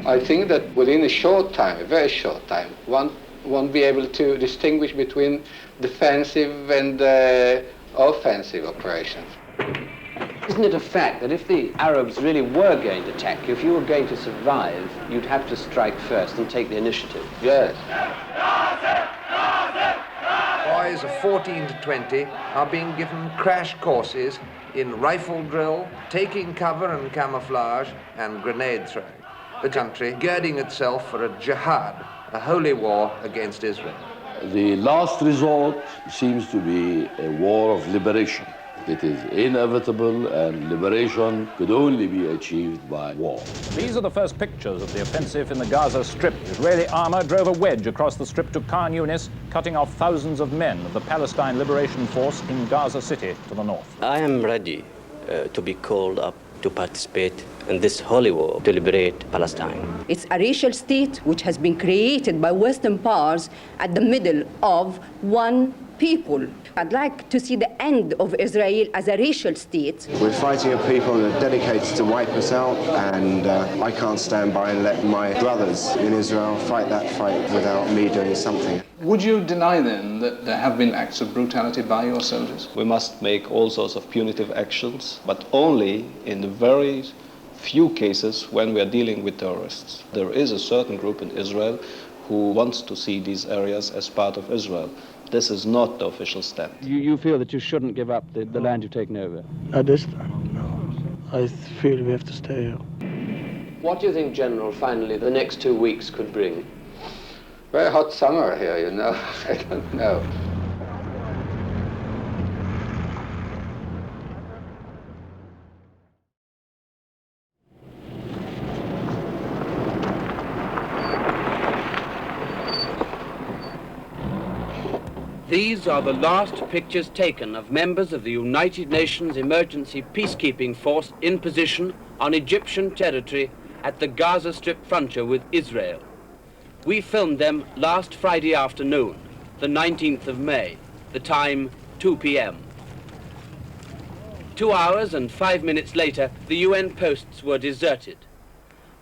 I think that within a short time, a very short time, one won't be able to distinguish between defensive and offensive operations. Isn't it a fact that if the Arabs really were going to attack you, if you were going to survive, you'd have to strike first and take the initiative? Yes. Boys of 14 to 20 are being given crash courses in rifle drill, taking cover and camouflage, and grenade throwing. The country girding itself for a jihad, a holy war against Israel. The last resort seems to be a war of liberation. It is inevitable, and liberation could only be achieved by war. These are the first pictures of the offensive in the Gaza Strip. Israeli armor drove a wedge across the strip to Khan Yunis, cutting off thousands of men of the Palestine Liberation Force in Gaza City to the north. I am ready to be called up to participate in this holy war to liberate Palestine. It's a racial state which has been created by Western powers at the middle of one people. I'd like to see the end of Israel as a racial state. We're fighting a people that are dedicated to wipe us out, and I can't stand by and let my brothers in Israel fight that fight without me doing something. Would you deny then that there have been acts of brutality by your soldiers? We must make all sorts of punitive actions, but only in the very few cases when we are dealing with terrorists. There is a certain group in Israel who wants to see these areas as part of Israel. This is not the official stand. You feel that you shouldn't give up the land you've taken over? At this time, no. I feel we have to stay here. What do you think, General, finally, the next 2 weeks could bring? Very hot summer here, you know. I don't know. These are the last pictures taken of members of the United Nations Emergency Peacekeeping Force in position on Egyptian territory at the Gaza Strip frontier with Israel. We filmed them last Friday afternoon, the 19th of May, the time 2 p.m. 2 hours and 5 minutes later, the UN posts were deserted.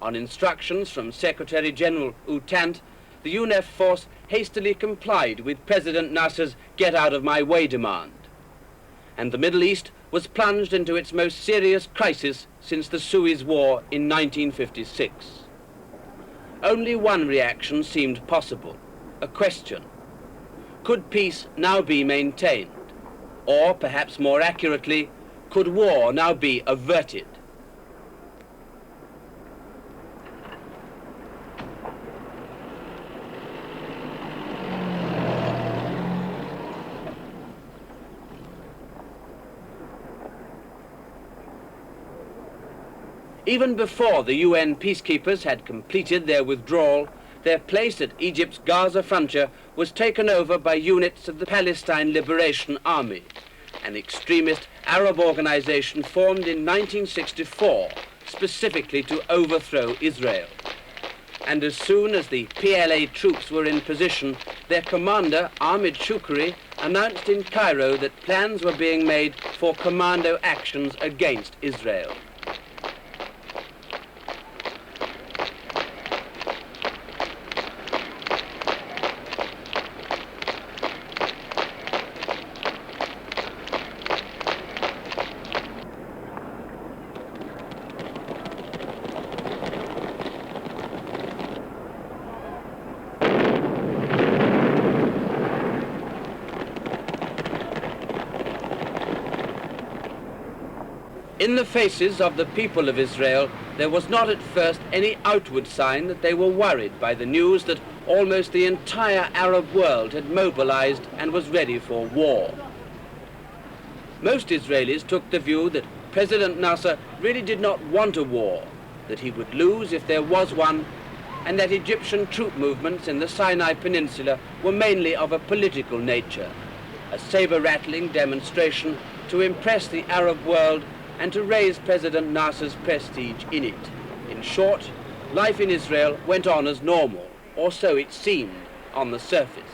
On instructions from Secretary General Utant, the UNEF force hastily complied with President Nasser's get-out-of-my-way demand. And the Middle East was plunged into its most serious crisis since the Suez War in 1956. Only one reaction seemed possible, a question. Could peace now be maintained? Or, perhaps more accurately, could war now be averted? Even before the UN peacekeepers had completed their withdrawal, their place at Egypt's Gaza frontier was taken over by units of the Palestine Liberation Army, an extremist Arab organization formed in 1964 specifically to overthrow Israel. And as soon as the PLA troops were in position, their commander, Ahmed El Shukeri, announced in Cairo that plans were being made for commando actions against Israel. In the faces of the people of Israel, there was not at first any outward sign that they were worried by the news that almost the entire Arab world had mobilized and was ready for war. Most Israelis took the view that President Nasser really did not want a war, that he would lose if there was one, and that Egyptian troop movements in the Sinai Peninsula were mainly of a political nature, a saber-rattling demonstration to impress the Arab world and to raise President Nasser's prestige in it. In short, life in Israel went on as normal, or so it seemed on the surface.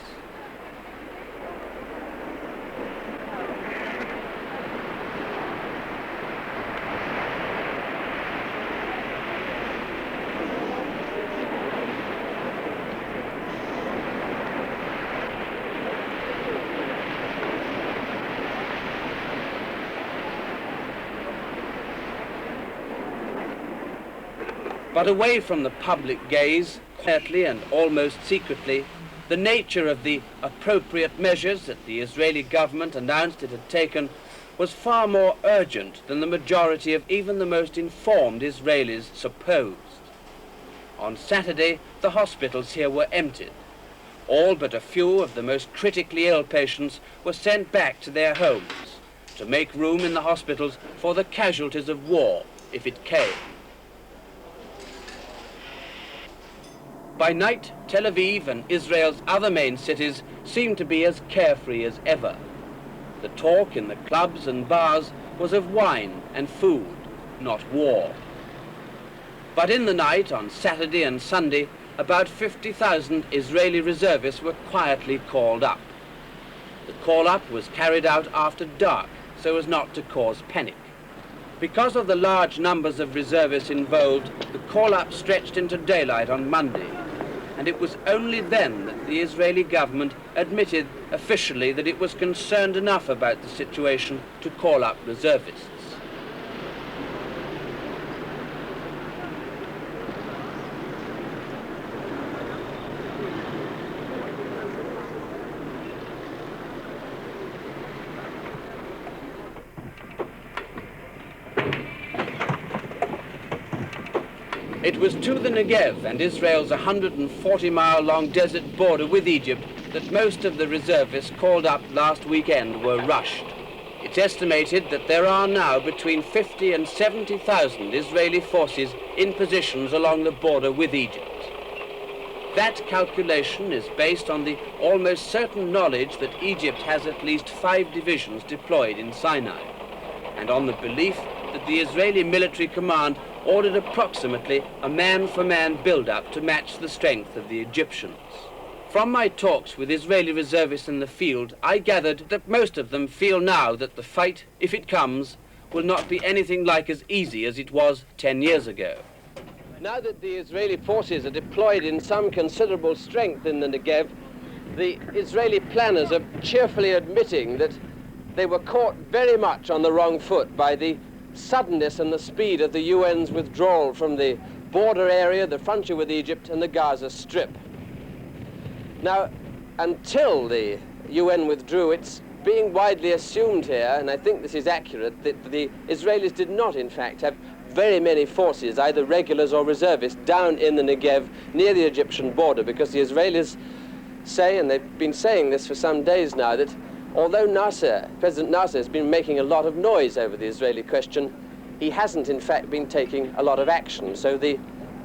But away from the public gaze, quietly and almost secretly, the nature of the appropriate measures that the Israeli government announced it had taken was far more urgent than the majority of even the most informed Israelis supposed. On Saturday, the hospitals here were emptied. All but a few of the most critically ill patients were sent back to their homes to make room in the hospitals for the casualties of war, if it came. By night, Tel Aviv and Israel's other main cities seemed to be as carefree as ever. The talk in the clubs and bars was of wine and food, not war. But in the night, on Saturday and Sunday, about 50,000 Israeli reservists were quietly called up. The call-up was carried out after dark, so as not to cause panic. Because of the large numbers of reservists involved, the call-up stretched into daylight on Monday, and it was only then that the Israeli government admitted officially that it was concerned enough about the situation to call up reservists. It was to the Negev and Israel's 140-mile-long desert border with Egypt that most of the reservists called up last weekend were rushed. It's estimated that there are now between 50 and 70,000 Israeli forces in positions along the border with Egypt. That calculation is based on the almost certain knowledge that Egypt has at least 5 divisions deployed in Sinai, and on the belief that the Israeli military command ordered approximately a man-for-man build-up to match the strength of the Egyptians. From my talks with Israeli reservists in the field, I gathered that most of them feel now that the fight, if it comes, will not be anything like as easy as it was 10 years ago. Now that the Israeli forces are deployed in some considerable strength in the Negev, the Israeli planners are cheerfully admitting that they were caught very much on the wrong foot by the suddenness and the speed of the UN's withdrawal from the border area, the frontier with Egypt, and the Gaza Strip. Now, until the UN withdrew, it's being widely assumed here, and I think this is accurate, that the Israelis did not, in fact, have very many forces, either regulars or reservists, down in the Negev near the Egyptian border, because the Israelis say, and they've been saying this for some days now, that although President Nasser has been making a lot of noise over the Israeli question, he hasn't in fact been taking a lot of action. So the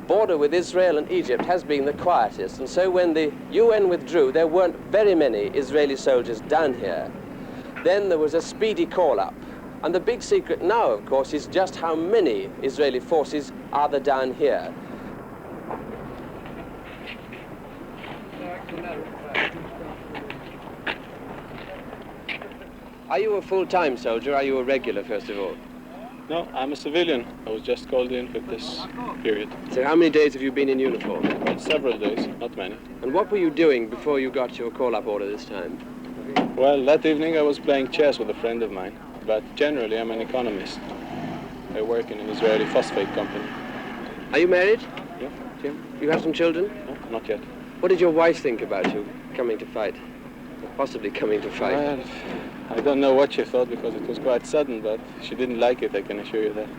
border with Israel and Egypt has been the quietest. And so when the UN withdrew, there weren't very many Israeli soldiers down here. Then there was a speedy call-up. And the big secret now, of course, is just how many Israeli forces are there down here. Are you a full-time soldier? Are you a regular, first of all? No, I'm a civilian. I was just called in for this period. So how many days have you been in uniform? Well, several days, not many. And what were you doing before you got your call-up order this time? Well, that evening I was playing chess with a friend of mine, but generally I'm an economist. I work in an Israeli phosphate company. Are you married? Yeah. Jim? You have some children? No, not yet. What did your wife think about you coming to fight? Or possibly coming to fight? Well, I don't know what she thought because it was quite sudden, but she didn't like it, I can assure you that.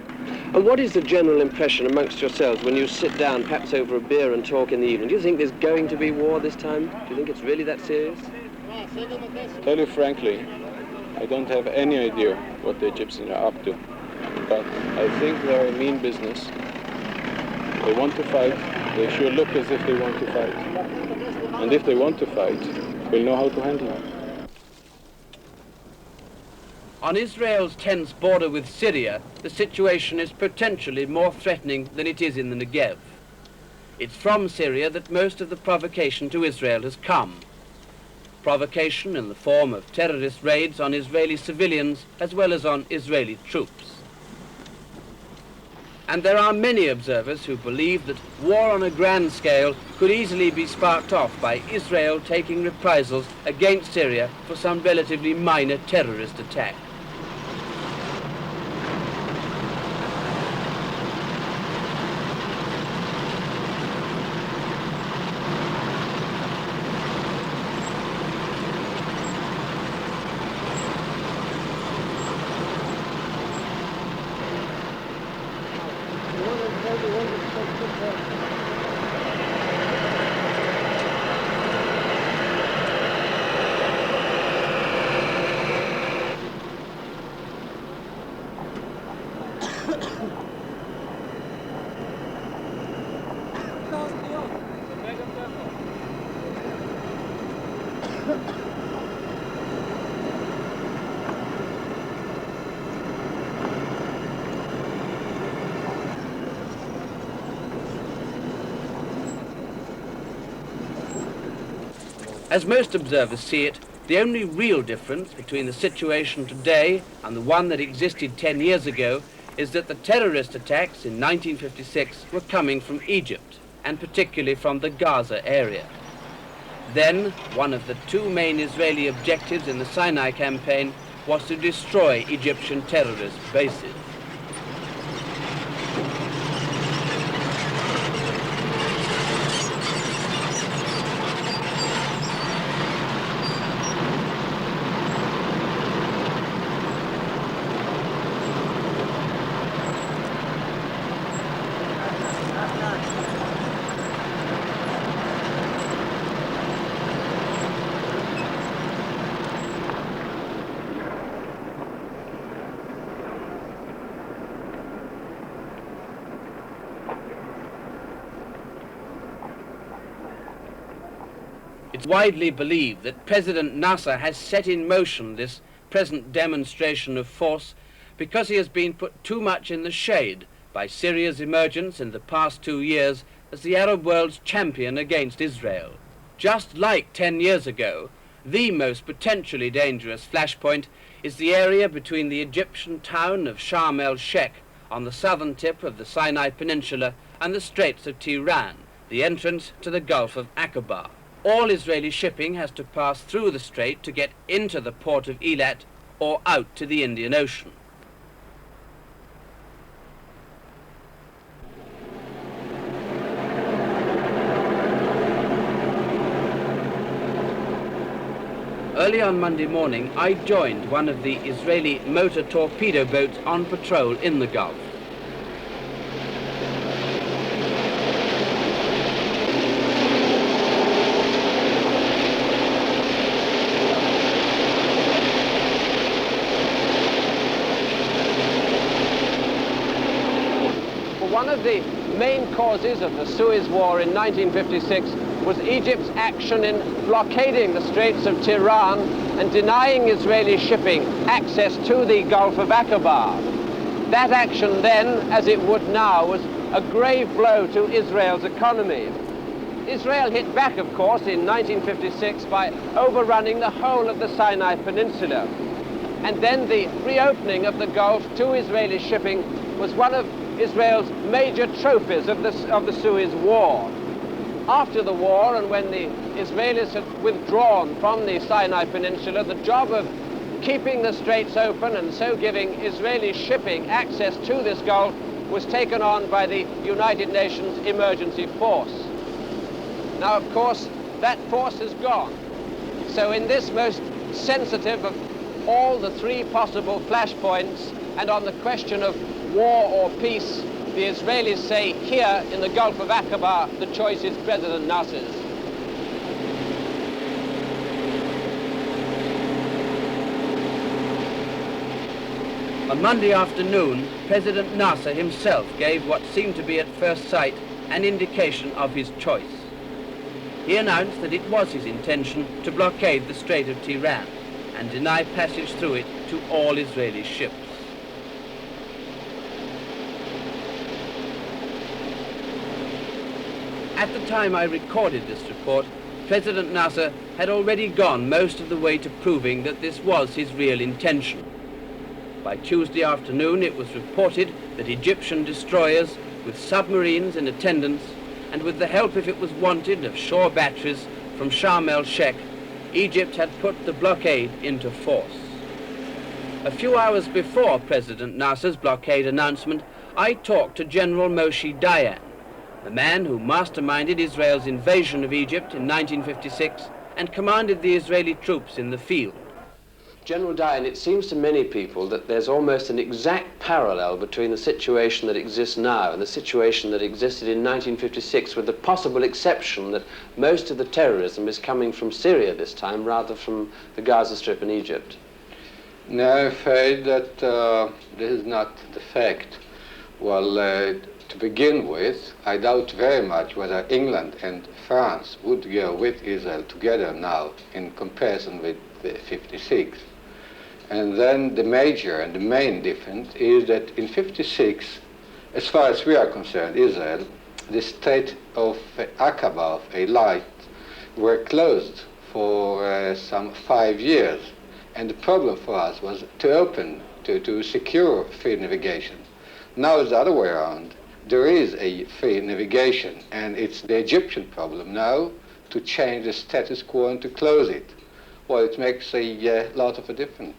And what is the general impression amongst yourselves when you sit down, perhaps over a beer and talk in the evening? Do you think there's going to be war this time? Do you think it's really that serious? To tell you frankly, I don't have any idea what the Egyptians are up to. But I think they're a mean business. They want to fight. They sure look as if they want to fight. And if they want to fight, we'll know how to handle it. On Israel's tense border with Syria, the situation is potentially more threatening than it is in the Negev. It's from Syria that most of the provocation to Israel has come. Provocation in the form of terrorist raids on Israeli civilians as well as on Israeli troops. And there are many observers who believe that war on a grand scale could easily be sparked off by Israel taking reprisals against Syria for some relatively minor terrorist attack. As most observers see it, the only real difference between the situation today and the one that existed 10 years ago is that the terrorist attacks in 1956 were coming from Egypt, and particularly from the Gaza area. Then, one of the two main Israeli objectives in the Sinai campaign was to destroy Egyptian terrorist bases. It's widely believed that President Nasser has set in motion this present demonstration of force because he has been put too much in the shade by Syria's emergence in the past 2 years as the Arab world's champion against Israel. Just like 10 years ago, the most potentially dangerous flashpoint is the area between the Egyptian town of Sharm el-Sheikh on the southern tip of the Sinai Peninsula and the Straits of Tiran, the entrance to the Gulf of Aqaba. All Israeli shipping has to pass through the strait to get into the port of Eilat or out to the Indian Ocean. Early on Monday morning, I joined one of the Israeli motor torpedo boats on patrol in the Gulf. One of the main causes of the Suez War in 1956 was Egypt's action in blockading the Straits of Tiran and denying Israeli shipping access to the Gulf of Aqaba. That action then, as it would now, was a grave blow to Israel's economy. Israel hit back, of course, in 1956 by overrunning the whole of the Sinai Peninsula. And then the reopening of the Gulf to Israeli shipping was one of Israel's major trophies of the Suez War. After the war, and when the Israelis had withdrawn from the Sinai Peninsula, the job of keeping the straits open and so giving Israeli shipping access to this Gulf was taken on by the United Nations Emergency Force. Now, of course, that force is gone. So in this most sensitive of all the three possible flashpoints, and on the question of war or peace, the Israelis say here in the Gulf of Aqaba, the choice is President Nasser's. On Monday afternoon, President Nasser himself gave what seemed to be at first sight an indication of his choice. He announced that it was his intention to blockade the Strait of Tiran and deny passage through it to all Israeli ships. At the time I recorded this report, President Nasser had already gone most of the way to proving that this was his real intention. By Tuesday afternoon, it was reported that Egyptian destroyers, with submarines in attendance, and with the help, if it was wanted, of shore batteries from Sharm el-Sheikh, Egypt had put the blockade into force. A few hours before President Nasser's blockade announcement, I talked to General Dian, the man who masterminded Israel's invasion of Egypt in 1956 and commanded the Israeli troops in the field. General Dian, it seems to many people that there's almost an exact parallel between the situation that exists now and the situation that existed in 1956, with the possible exception that most of the terrorism is coming from Syria this time rather from the Gaza Strip and Egypt. No, I'm afraid that this is not the fact. Well, to begin with, I doubt very much whether England and France would go with Israel together now in comparison with 56. And then the major and the main difference is that in 56, as far as we are concerned, Israel, the state of Aqaba, of Eilat, were closed for some 5 years. And the problem for us was to open, to secure free navigation. Now it's the other way around. There is a free navigation, and it's the Egyptian problem now to change the status quo and to close it. Well, it makes a lot of a difference.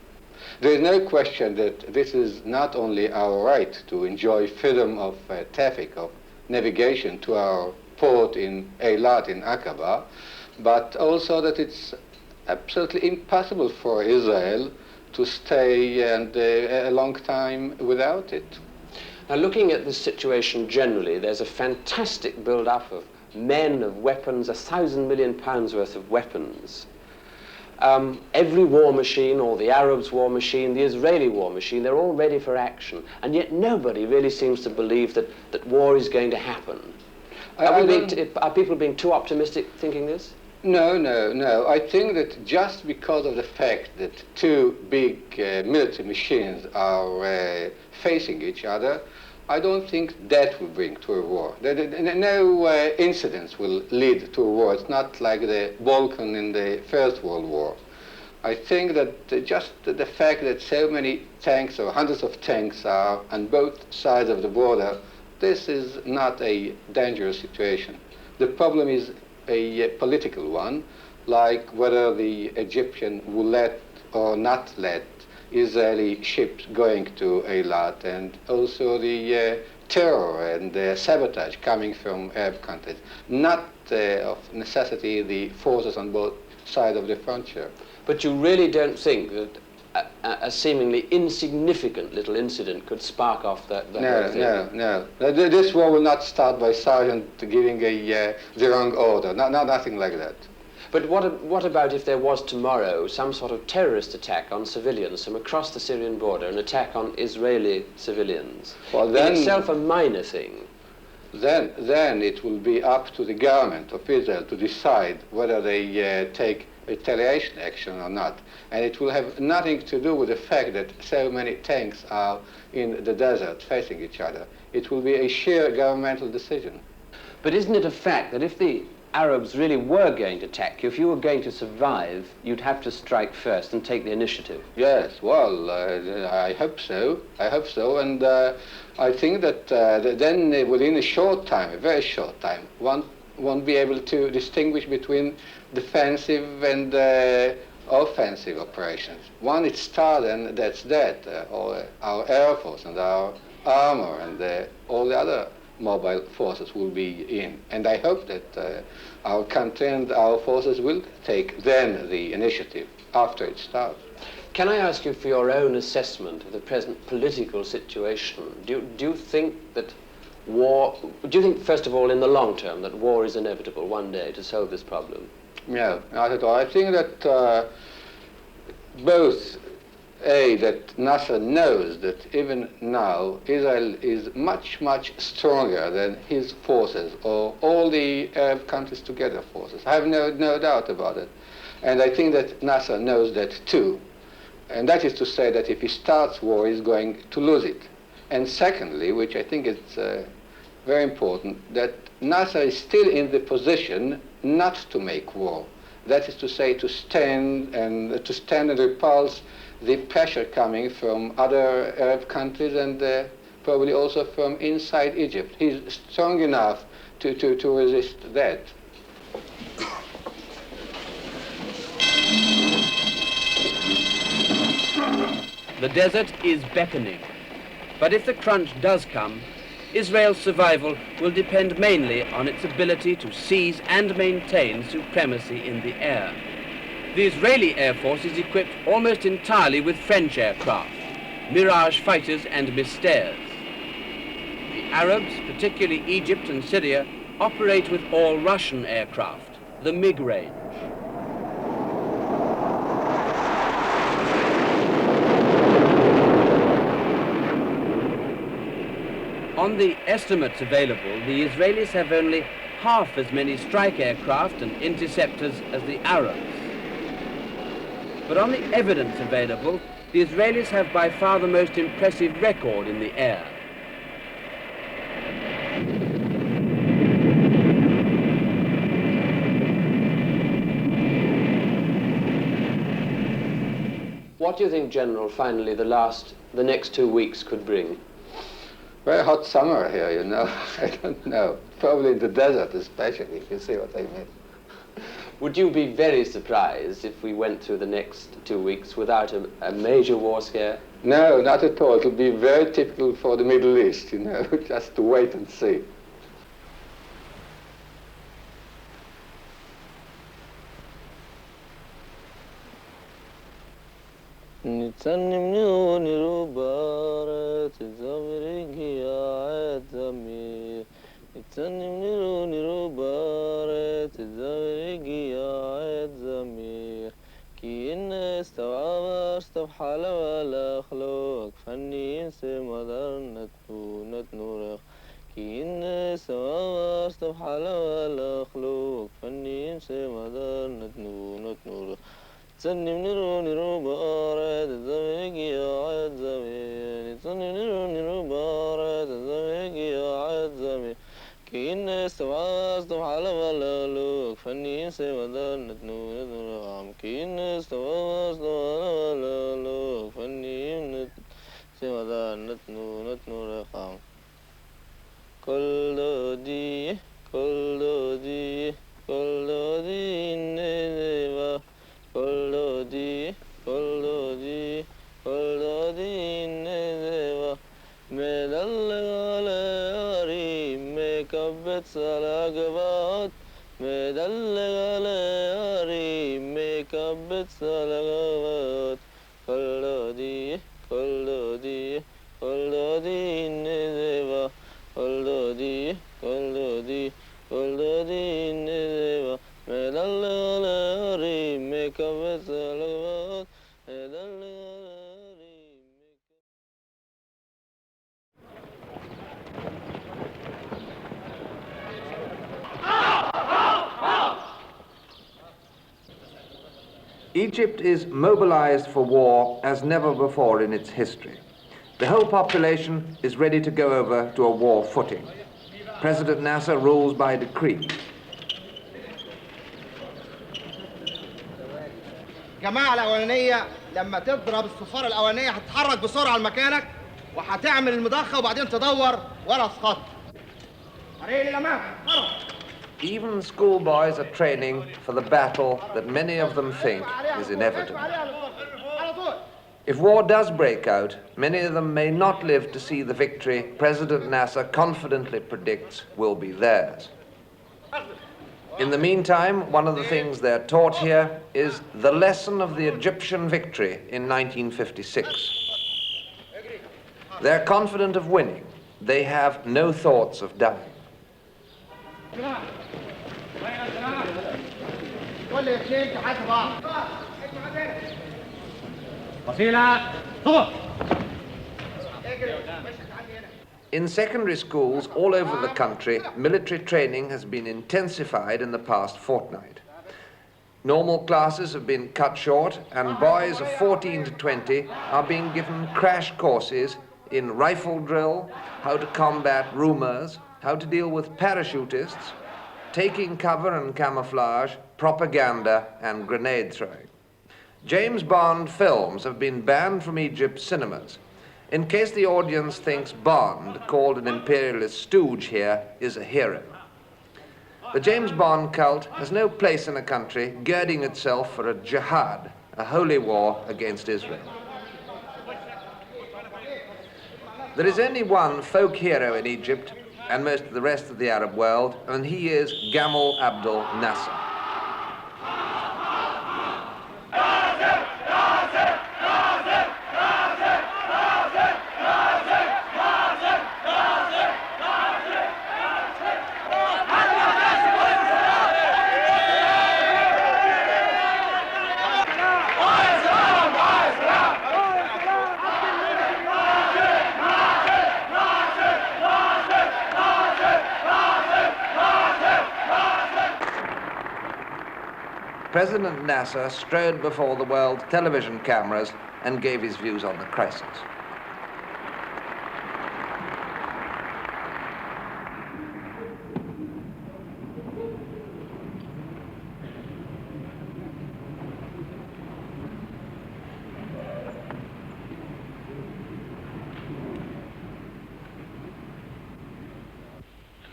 There is no question that this is not only our right to enjoy freedom of traffic, of navigation to our port in Eilat, in Aqaba, but also that it's absolutely impossible for Israel to stay and a long time without it. Now, looking at this situation generally, there's a fantastic build-up of men, of weapons, £1,000 million worth of weapons. Every war machine, or the Arabs' war machine, the Israeli war machine, they're all ready for action. And yet nobody really seems to believe that war is going to happen. Are people being too optimistic thinking this? No, no, no. I think that just because of the fact that two big military machines are facing each other, I don't think that will bring to a war. No incidents will lead to a war. It's not like the Balkan in the First World War. I think that just the fact that so many tanks or hundreds of tanks are on both sides of the border, this is not a dangerous situation. The problem is a political one, like whether the Egyptian will let or not let Israeli ships going to Eilat, and also the terror and the sabotage coming from Arab countries. Not of necessity the forces on both sides of the frontier. But you really don't think that a seemingly insignificant little incident could spark off the whole thing? No. This war will not start by sergeant giving the wrong order. Nothing like that. But what about if there was tomorrow some sort of terrorist attack on civilians from across the Syrian border, an attack on Israeli civilians? Well, then, in itself a minor thing. Then it will be up to the government of Israel to decide whether they take retaliation action or not. And it will have nothing to do with the fact that so many tanks are in the desert facing each other. It will be a sheer governmental decision. But isn't it a fact that if the Arabs really were going to attack you, if you were going to survive, you'd have to strike first and take the initiative? Yes, well, I hope so. I hope so, and I think that then within a short time, a very short time, one won't be able to distinguish between defensive and offensive operations. One is started, and that's that. All our Air Force and our armor and all the other mobile forces will be in. And I hope that our country and our forces will take then the initiative after it starts. Can I ask you for your own assessment of the present political situation? Do you think that do you think, first of all, in the long term, that war is inevitable one day to solve this problem? No, not at all. I think that both that Nasser knows that even now Israel is much, much stronger than his forces or all the Arab countries together forces. I have no doubt about it. And I think that Nasser knows that too. And that is to say that if he starts war, he's going to lose it. And secondly, which I think is very important, that Nasser is still in the position not to make war. That is to say, to stand and repulse the pressure coming from other Arab countries and probably also from inside Egypt. He's strong enough to resist that. The desert is beckoning, but if the crunch does come, Israel's survival will depend mainly on its ability to seize and maintain supremacy in the air. The Israeli Air Force is equipped almost entirely with French aircraft, Mirage fighters and Mystères. The Arabs, particularly Egypt and Syria, operate with all Russian aircraft, the MiG range. On the estimates available, the Israelis have only half as many strike aircraft and interceptors as the Arabs. But on the evidence available, the Israelis have by far the most impressive record in the air. What do you think, General, finally, the next 2 weeks could bring? Very hot summer here, you know. I don't know. Probably in the desert especially, if you see what I mean. Would you be very surprised if we went through the next 2 weeks without a major war scare? No, not at all. It'll be very typical for the Middle East, you know, just to wait and see. Egypt is mobilized for war as never before in its history. The whole population is ready to go over to a war footing. President Nasser rules by decree. الجماعة الأولانية لما تضرب الصفارة الأولانية هتتحرك بسرعة لمكانك وهتعمل المضخة وبعدين تدور ورا الخط. Even schoolboys are training for the battle that many of them think is inevitable. If war does break out, many of them may not live to see the victory President Nasser confidently predicts will be theirs. In the meantime, one of the things they're taught here is the lesson of the Egyptian victory in 1956. They're confident of winning. They have no thoughts of dying. In secondary schools all over the country, military training has been intensified in the past fortnight. Normal classes have been cut short, and boys of 14 to 20 are being given crash courses in rifle drill, how to combat rumors, how to deal with parachutists, taking cover and camouflage, propaganda, and grenade throwing. James Bond films have been banned from Egypt's cinemas, in case the audience thinks Bond, called an imperialist stooge here, is a hero. The James Bond cult has no place in a country girding itself for a jihad, a holy war against Israel. There is only one folk hero in Egypt and most of the rest of the Arab world, and he is Gamal Abdel Nasser. President Nasser strode before the world television cameras and gave his views on the crisis.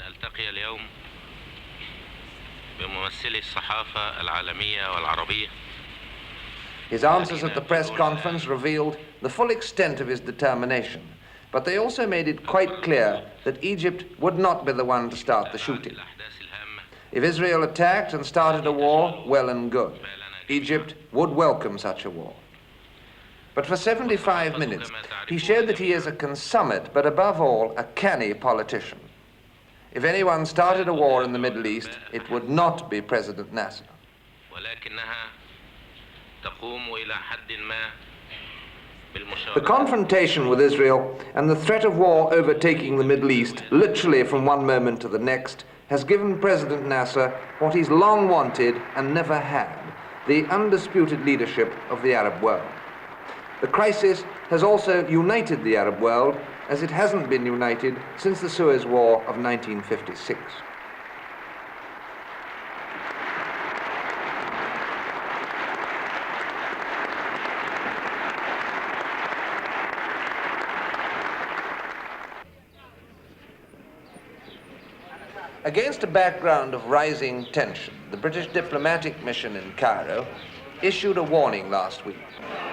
نلتقي اليوم بممثلي الصحافة العالمية والعربية. His answers at the press conference revealed the full extent of his determination, but they also made it quite clear that Egypt would not be the one to start the shooting. If Israel attacked and started a war, well and good. Egypt would welcome such a war. But for 75 minutes, he showed that he is a consummate, but above all, a canny politician. If anyone started a war in the Middle East, it would not be President Nasser. The confrontation with Israel and the threat of war overtaking the Middle East, literally from one moment to the next, has given President Nasser what he's long wanted and never had, the undisputed leadership of the Arab world. The crisis has also united the Arab world, as it hasn't been united since the Suez War of 1956. Against a background of rising tension, the British diplomatic mission in Cairo issued a warning last week.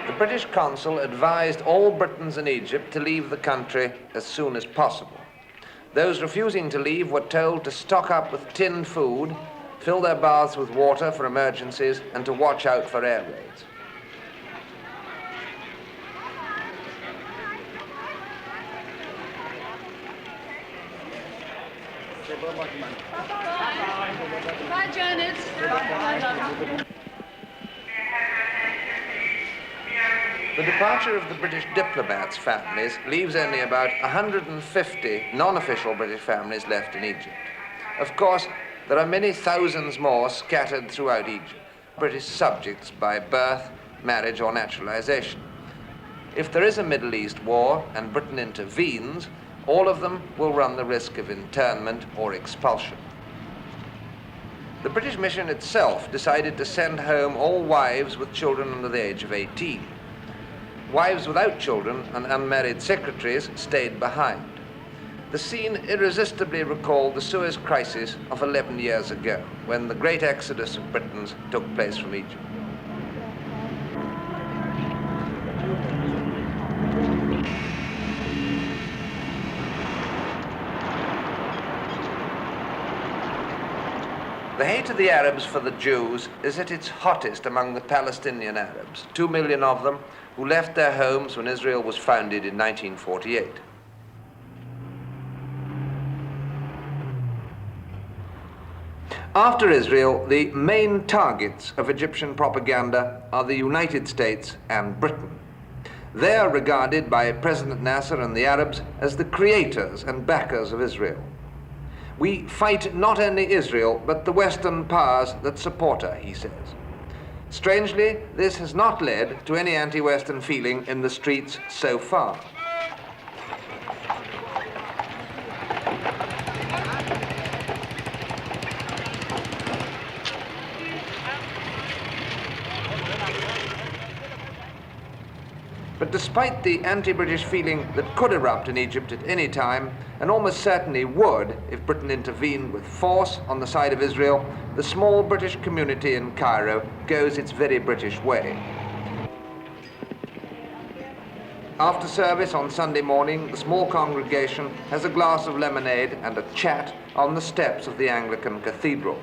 The British consul advised all Britons in Egypt to leave the country as soon as possible. Those refusing to leave were told to stock up with tinned food, fill their baths with water for emergencies, and to watch out for air raids. Bye, Janet. The departure of the British diplomats' families leaves only about 150 non-official British families left in Egypt. Of course, there are many thousands more scattered throughout Egypt, British subjects by birth, marriage, or naturalization. If there is a Middle East war and Britain intervenes, all of them will run the risk of internment or expulsion. The British mission itself decided to send home all wives with children under the age of 18. Wives without children and unmarried secretaries stayed behind. The scene irresistibly recalled the Suez crisis of 11 years ago, when the great exodus of Britons took place from Egypt. The hate of the Arabs for the Jews is at its hottest among the Palestinian Arabs, 2 million of them, who left their homes when Israel was founded in 1948. After Israel, the main targets of Egyptian propaganda are the United States and Britain. They are regarded by President Nasser and the Arabs as the creators and backers of Israel. We fight not only Israel, but the Western powers that support her, he says. Strangely, this has not led to any anti-Western feeling in the streets so far. But despite the anti-British feeling that could erupt in Egypt at any time, and almost certainly would if Britain intervened with force on the side of Israel, the small British community in Cairo goes its very British way. After service on Sunday morning, the small congregation has a glass of lemonade and a chat on the steps of the Anglican Cathedral.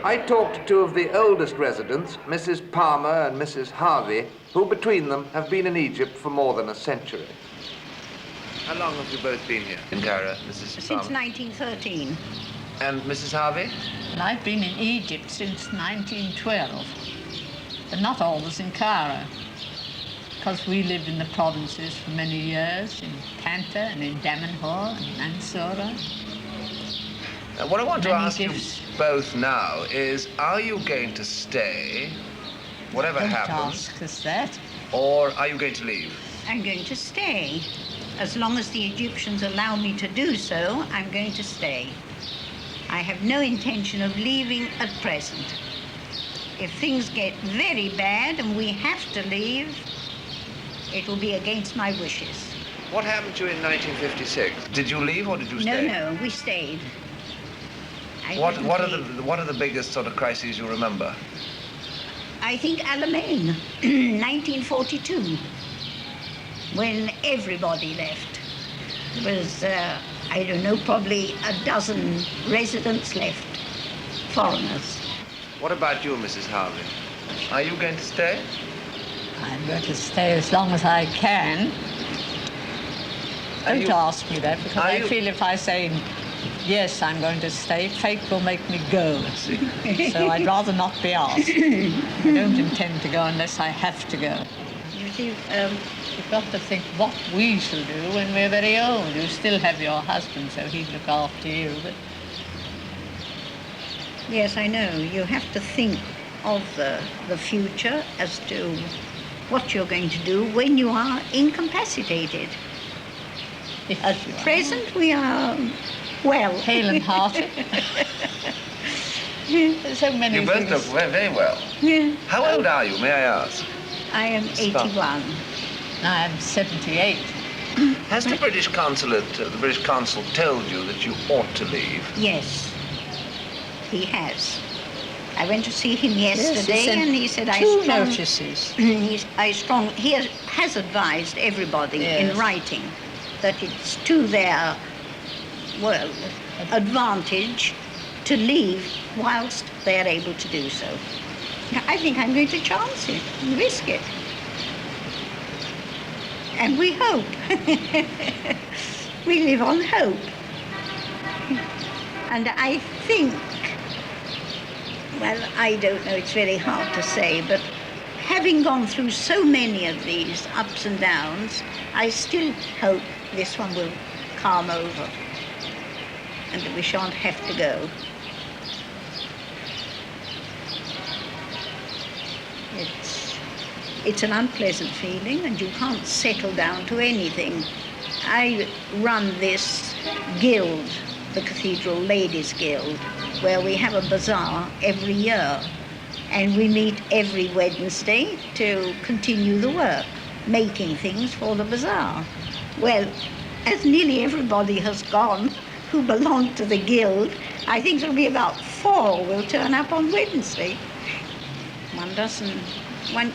I talked to two of the oldest residents, Mrs. Palmer and Mrs. Harvey, who between them have been in Egypt for more than a century. How long have you both been here in Cairo, Mrs. Palmer? Since 1913. And Mrs. Harvey? Well, I've been in Egypt since 1912, but not always in Cairo, because we lived in the provinces for many years, in Tanta and in Damanhur and Mansoura. What I want to ask you both now is, are you going to stay, whatever happens? Don't ask us that. Or are you going to leave? I'm going to stay. As long as the Egyptians allow me to do so, I'm going to stay. I have no intention of leaving at present. If things get very bad and we have to leave, it will be against my wishes. What happened to you in 1956? Did you leave or did you stay? No, we stayed. What are the biggest sort of crises you remember? I think Alamein, 1942, when everybody left. There was, I don't know, probably a dozen residents left, foreigners. What about you, Mrs. Harvey? Are you going to stay? I'm going to stay as long as I can. Don't ask me that, because I feel if I say, yes, I'm going to stay, fate will make me go. So I'd rather not be asked. I don't intend to go unless I have to go. You see, you've got to think what we shall do when we're very old. You still have your husband, so he'd look after you, but... Yes, I know. You have to think of the future as to what you're going to do when you are incapacitated. At present, we are, well... hale and hearty. So many You both things. look very well. Yeah. How old are you, may I ask? I am 81. I'm 78. Has the British consulate, the British consul, told you that you ought to leave? Yes, he has. I went to see him yesterday, he and he said two notices. He has advised everybody in writing that it's to their, well, advantage to leave whilst they're able to do so. I think I'm going to chance it and risk it. And we hope. We live on hope. And I think, well, I don't know, it's very hard to say, but having gone through so many of these ups and downs, I still hope this one will calm over and that we shan't have to go. It's an unpleasant feeling, and you can't settle down to anything. I run this guild, the Cathedral Ladies Guild, where we have a bazaar every year, and we meet every Wednesday to continue the work, making things for the bazaar. Well, as nearly everybody has gone who belonged to the guild, I think there'll be about 4 will turn up on Wednesday.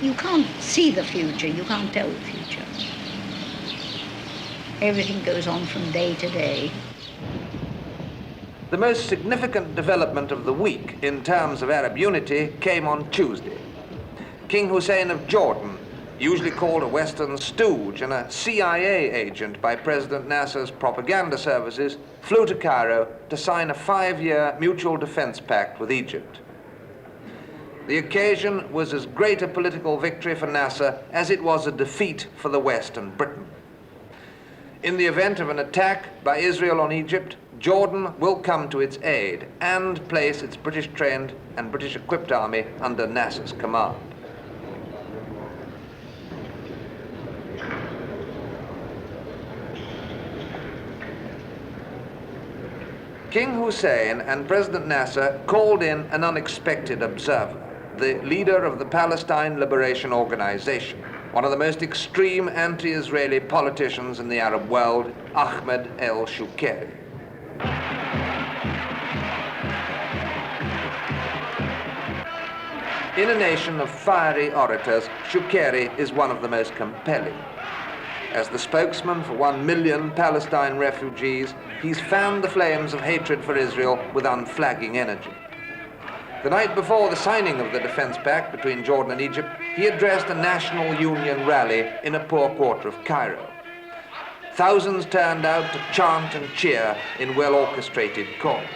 You can't see the future, you can't tell the future. Everything goes on from day to day. The most significant development of the week in terms of Arab unity came on Tuesday. King Hussein of Jordan, usually called a Western stooge and a CIA agent by President Nasser's propaganda services, flew to Cairo to sign a 5-year mutual defense pact with Egypt. The occasion was as great a political victory for Nasser as it was a defeat for the West and Britain. In the event of an attack by Israel on Egypt, Jordan will come to its aid and place its British-trained and British-equipped army under Nasser's command. King Hussein and President Nasser called in an unexpected observer, the leader of the Palestine Liberation Organization, one of the most extreme anti-Israeli politicians in the Arab world, Ahmed El Shukeri. In a nation of fiery orators, Shukeri is one of the most compelling. As the spokesman for 1 million Palestine refugees, he's fanned the flames of hatred for Israel with unflagging energy. The night before the signing of the defense pact between Jordan and Egypt, he addressed a national union rally in a poor quarter of Cairo. Thousands turned out to chant and cheer in well-orchestrated chorus.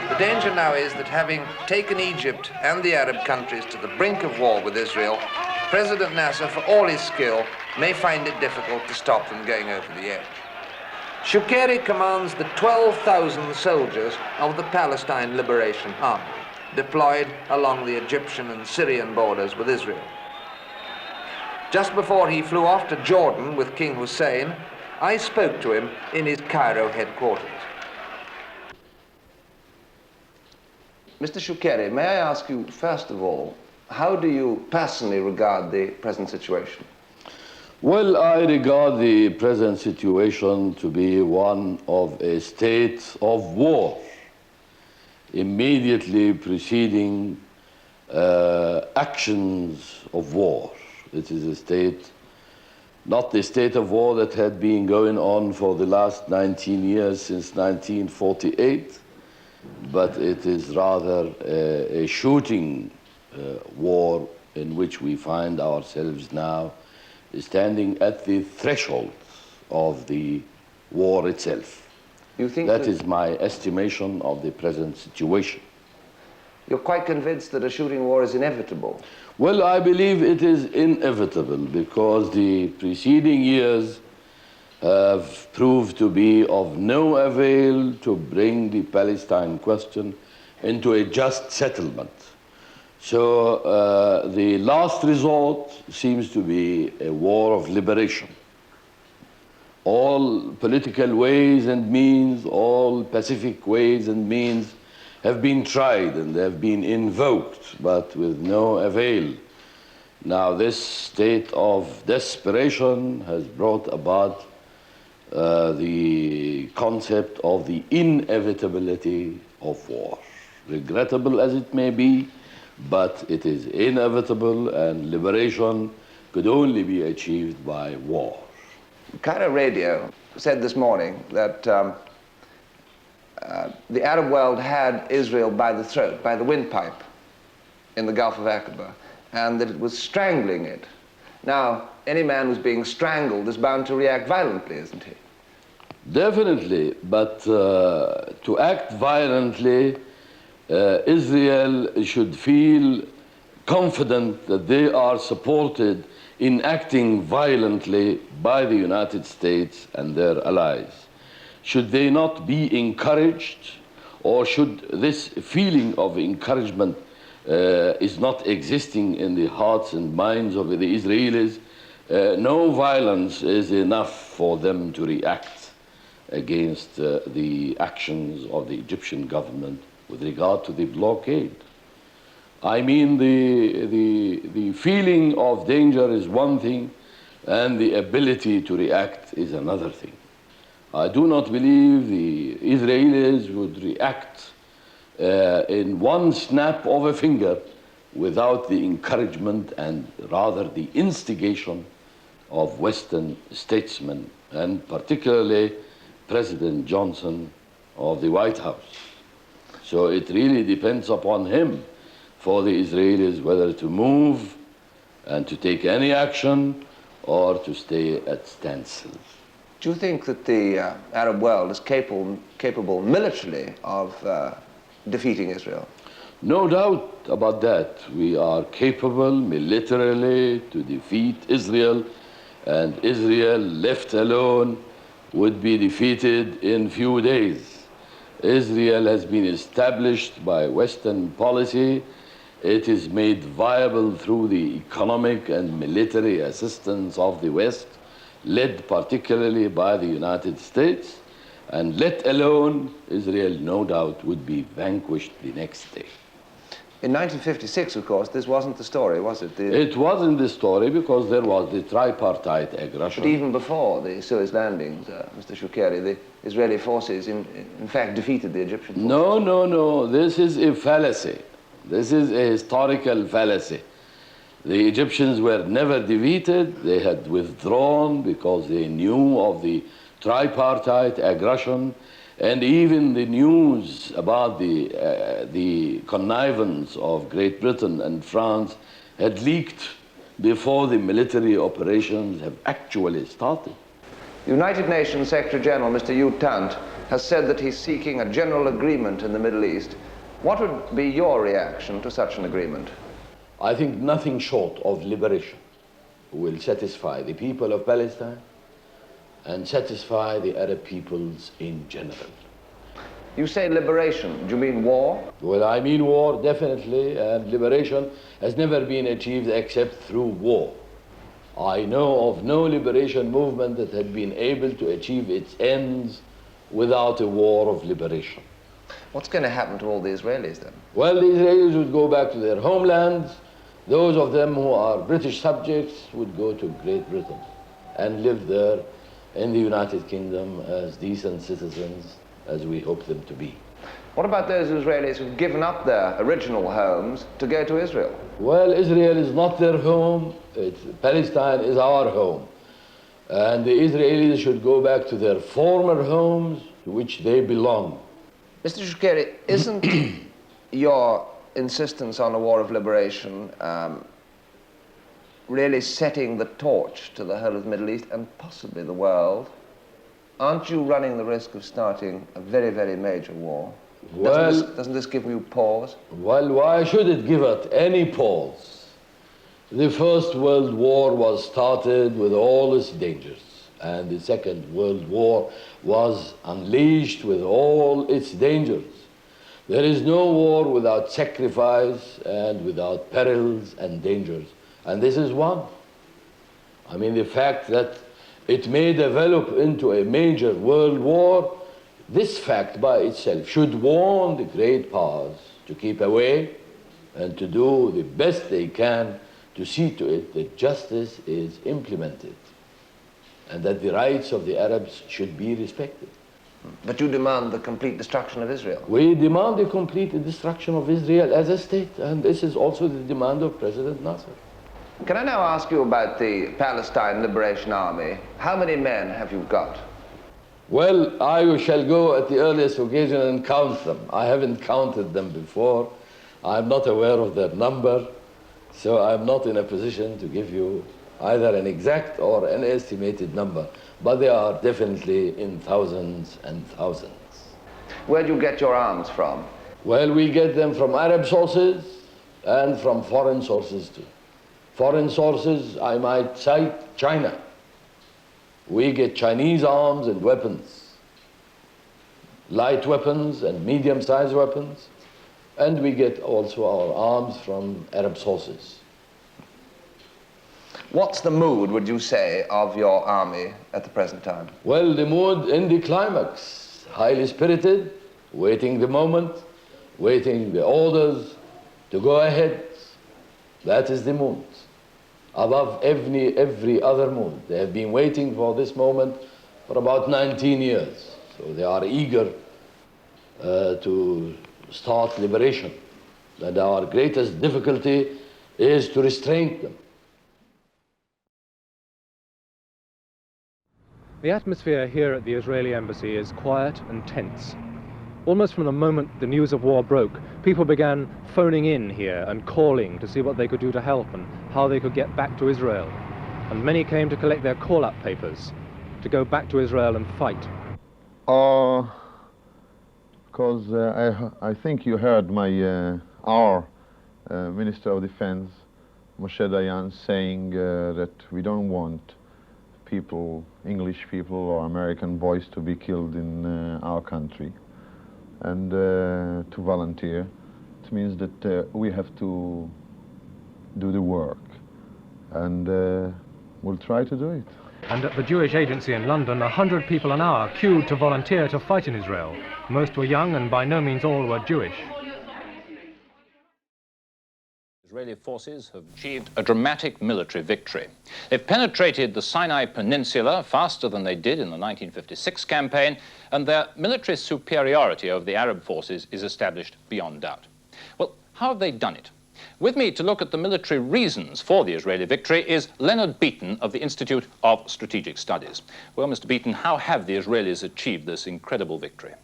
The danger now is that having taken Egypt and the Arab countries to the brink of war with Israel, President Nasser, for all his skill, may find it difficult to stop them going over the edge. Shukeri commands the 12,000 soldiers of the Palestine Liberation Army, deployed along the Egyptian and Syrian borders with Israel. Just before he flew off to Jordan with King Hussein, I spoke to him in his Cairo headquarters. Mr. Shukeri, may I ask you, first of all, how do you personally regard the present situation? Well, I regard the present situation to be one of a state of war, immediately preceding actions of war. It is a state, not the state of war that had been going on for the last 19 years since 1948, but it is rather a shooting war in which we find ourselves now standing at the threshold of the war itself. You think that is my estimation of the present situation. You're quite convinced that a shooting war is inevitable? Well, I believe it is inevitable because the preceding years have proved to be of no avail to bring the Palestine question into a just settlement. So the last resort seems to be a war of liberation. All political ways and means, all pacific ways and means have been tried and have been invoked, but with no avail. Now this state of desperation has brought about the concept of the inevitability of war. Regrettable as it may be, but it is inevitable, and liberation could only be achieved by war. Cairo Radio said this morning that the Arab world had Israel by the throat, by the windpipe in the Gulf of Aqaba, and that it was strangling it. Now, any man who's being strangled is bound to react violently, isn't he? Definitely, but to act violently, Israel should feel confident that they are supported in acting violently by the United States and their allies. Should they not be encouraged, or should this feeling of encouragement is not existing in the hearts and minds of the Israelis, no violence is enough for them to react against the actions of the Egyptian government with regard to the blockade. I mean, the feeling of danger is one thing, and the ability to react is another thing. I do not believe the Israelis would react in one snap of a finger without the encouragement and rather the instigation of Western statesmen, and particularly President Johnson of the White House. So it really depends upon him for the Israelis whether to move and to take any action or to stay at standstill. Do you think that the Arab world is capable militarily of defeating Israel? No doubt about that. We are capable militarily to defeat Israel, and Israel left alone would be defeated in few days. Israel has been established by Western policy. It is made viable through the economic and military assistance of the West, led particularly by the United States, and let alone, Israel no doubt would be vanquished the next day. In 1956, of course, this wasn't the story, was it? It wasn't the story because there was the tripartite aggression. But even before the Suez landings, Mr. Shukeri, the Israeli forces in fact defeated the Egyptian forces. No, no, no. This is a fallacy. This is a historical fallacy. The Egyptians were never defeated. They had withdrawn because they knew of the tripartite aggression, and even the news about the connivance of Great Britain and France had leaked before the military operations have actually started. United Nations Secretary General, Mr. U Tant, has said that he's seeking a general agreement in the Middle East. What would be your reaction to such an agreement? I think nothing short of liberation will satisfy the people of Palestine and satisfy the Arab peoples in general. You say liberation, do you mean war? Well, I mean war, definitely, and liberation has never been achieved except through war. I know of no liberation movement that had been able to achieve its ends without a war of liberation. What's going to happen to all the Israelis then? Well, the Israelis would go back to their homelands. Those of them who are British subjects would go to Great Britain and live there in the United Kingdom as decent citizens as we hope them to be. What about those Israelis who've given up their original homes to go to Israel? Well, Israel is not their home. Palestine is our home. And the Israelis should go back to their former homes to which they belong. Mr. Shukeri, isn't your insistence on a war of liberation really setting the torch to the whole of the Middle East and possibly the world? Aren't you running the risk of starting a very, very major war? Well, doesn't this give you pause? Well, why should it give it any pause? The First World War was started with all its dangers, and the Second World War was unleashed with all its dangers. There is no war without sacrifice and without perils and dangers, and this is one. I mean, the fact that it may develop into a major world war, this fact by itself should warn the great powers to keep away and to do the best they can to see to it that justice is implemented and that the rights of the Arabs should be respected. But you demand the complete destruction of Israel. We demand the complete destruction of Israel as a state, and this is also the demand of President Nasser. Can I now ask you about the Palestine Liberation Army? How many men have you got? Well, I shall go at the earliest occasion and count them. I haven't counted them before. I'm not aware of their number, so I'm not in a position to give you either an exact or an estimated number, but they are definitely in thousands and thousands. Where do you get your arms from? Well, we get them from Arab sources and from foreign sources too. Foreign sources, I might cite China. We get Chinese arms and weapons, light weapons and medium-sized weapons, and we get also our arms from Arab sources. What's the mood, would you say, of your army at the present time? Well, the mood in the climax, highly spirited, waiting the moment, waiting the orders to go ahead. That is the mood. Above every other mood. They have been waiting for this moment for about 19 years. So they are eager to start liberation. And our greatest difficulty is to restrain them. The atmosphere here at the Israeli embassy is quiet and tense. Almost from the moment the news of war broke, people began phoning in here and calling to see what they could do to help and how they could get back to Israel. And many came to collect their call-up papers to go back to Israel and fight. Because I think you heard our Minister of Defense, Moshe Dayan, saying that we don't want people, English people or American boys to be killed in our country. And to volunteer. It means that we have to do the work, and we'll try to do it. And at the Jewish agency in London, 100 people an hour queued to volunteer to fight in Israel. Most were young and by no means all were Jewish. Israeli forces have achieved a dramatic military victory. They've penetrated the Sinai Peninsula faster than they did in the 1956 campaign, and their military superiority over the Arab forces is established beyond doubt. Well, how have they done it? With me to look at the military reasons for the Israeli victory is Leonard Beaton of the Institute of Strategic Studies. Well, Mr. Beaton, how have the Israelis achieved this incredible victory?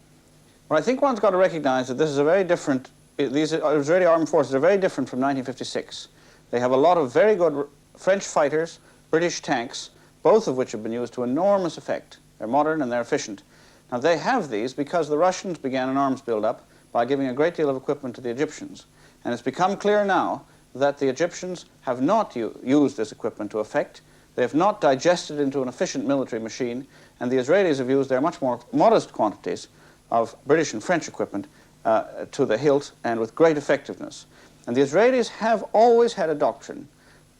Well, I think one's got to recognize that this is a very different, these Israeli armed forces are very different from 1956. They have a lot of very good French fighters, British tanks, both of which have been used to enormous effect. They're modern and they're efficient. Now, they have these because the Russians began an arms build-up by giving a great deal of equipment to the Egyptians. And it's become clear now that the Egyptians have not used this equipment to effect. They have not digested into an efficient military machine, and the Israelis have used their much more modest quantities of British and French equipment to the hilt and with great effectiveness. And the Israelis have always had a doctrine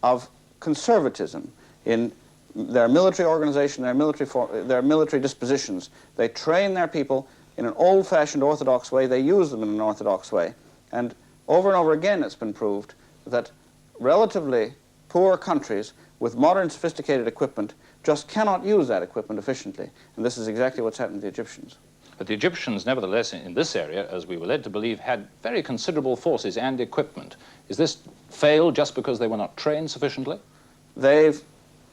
of conservatism in their military organization, their military dispositions. They train their people in an old-fashioned orthodox way. They use them in an orthodox way. And over again it's been proved that relatively poor countries with modern sophisticated equipment just cannot use that equipment efficiently. And this is exactly what's happened to the Egyptians. But the Egyptians, nevertheless, in this area, as we were led to believe, had very considerable forces and equipment. Is this failed just because they were not trained sufficiently? They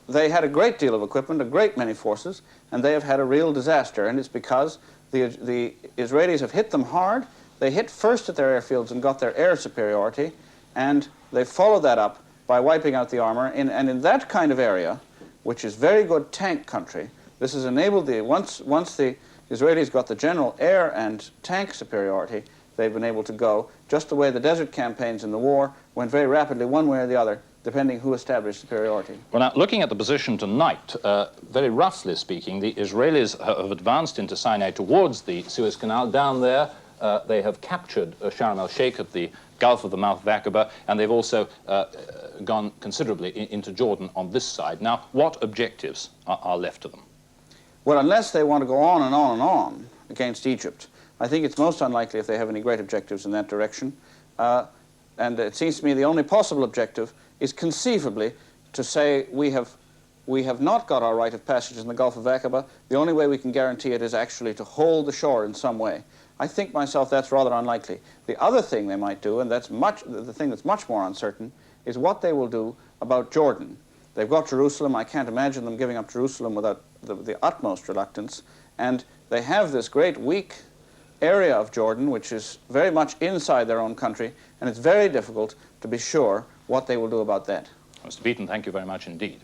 had a great deal of equipment, a great many forces, and they have had a real disaster. And it's because the Israelis have hit them hard. They hit first at their airfields and got their air superiority, and they followed that up by wiping out the armor. And in that kind of area, which is very good tank country, this has enabled once the Israelis got the general air and tank superiority, they've been able to go just the way the desert campaigns in the war went very rapidly one way or the other, depending who established superiority. Well, now, looking at the position tonight, very roughly speaking, the Israelis have advanced into Sinai towards the Suez Canal. Down there, they have captured Sharm el-Sheikh at the Gulf of the Mouth of Aqaba, and they've also gone considerably into Jordan on this side. Now, what objectives are left to them? Well, unless they want to go on and on and on against Egypt, I think it's most unlikely if they have any great objectives in that direction. And it seems to me the only possible objective is conceivably to say we have not got our right of passage in the Gulf of Aqaba. The only way we can guarantee it is actually to hold the shore in some way. I think myself that's rather unlikely. The other thing they might do, and the thing that's much more uncertain, is what they will do about Jordan. They've got Jerusalem. I can't imagine them giving up Jerusalem without the utmost reluctance. And they have this great weak area of Jordan, which is very much inside their own country, and it's very difficult to be sure what they will do about that. Mr. Beaton, thank you very much indeed.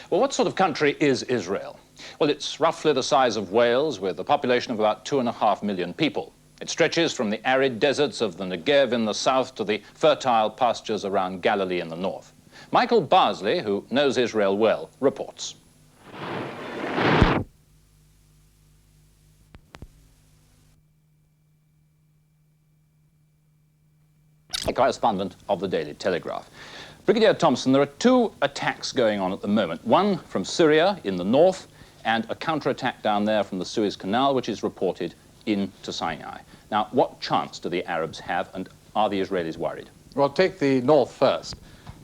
Well, what sort of country is Israel? Well, it's roughly the size of Wales, with a population of about 2.5 million people. It stretches from the arid deserts of the Negev in the south to the fertile pastures around Galilee in the north. Michael Barsley, who knows Israel well, reports. A correspondent of the Daily Telegraph. Brigadier Thompson, there are two attacks going on at the moment. One from Syria in the north, and a counterattack down there from the Suez Canal, which is reported into Sinai. Now, what chance do the Arabs have, and are the Israelis worried? Well, take the north first.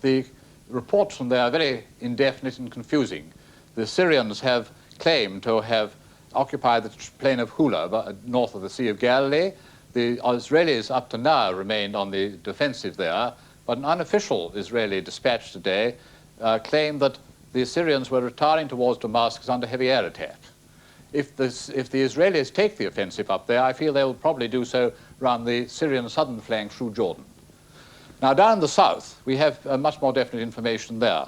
The reports from there are very indefinite and confusing. The Syrians have claimed to have occupied the plain of Hula, north of the Sea of Galilee. The Israelis up to now remained on the defensive there, but an unofficial Israeli dispatch today claimed that the Syrians were retiring towards Damascus under heavy air attack. If the Israelis take the offensive up there, I feel they will probably do so around the Syrian southern flank through Jordan. Now, down in the south, we have much more definite information there.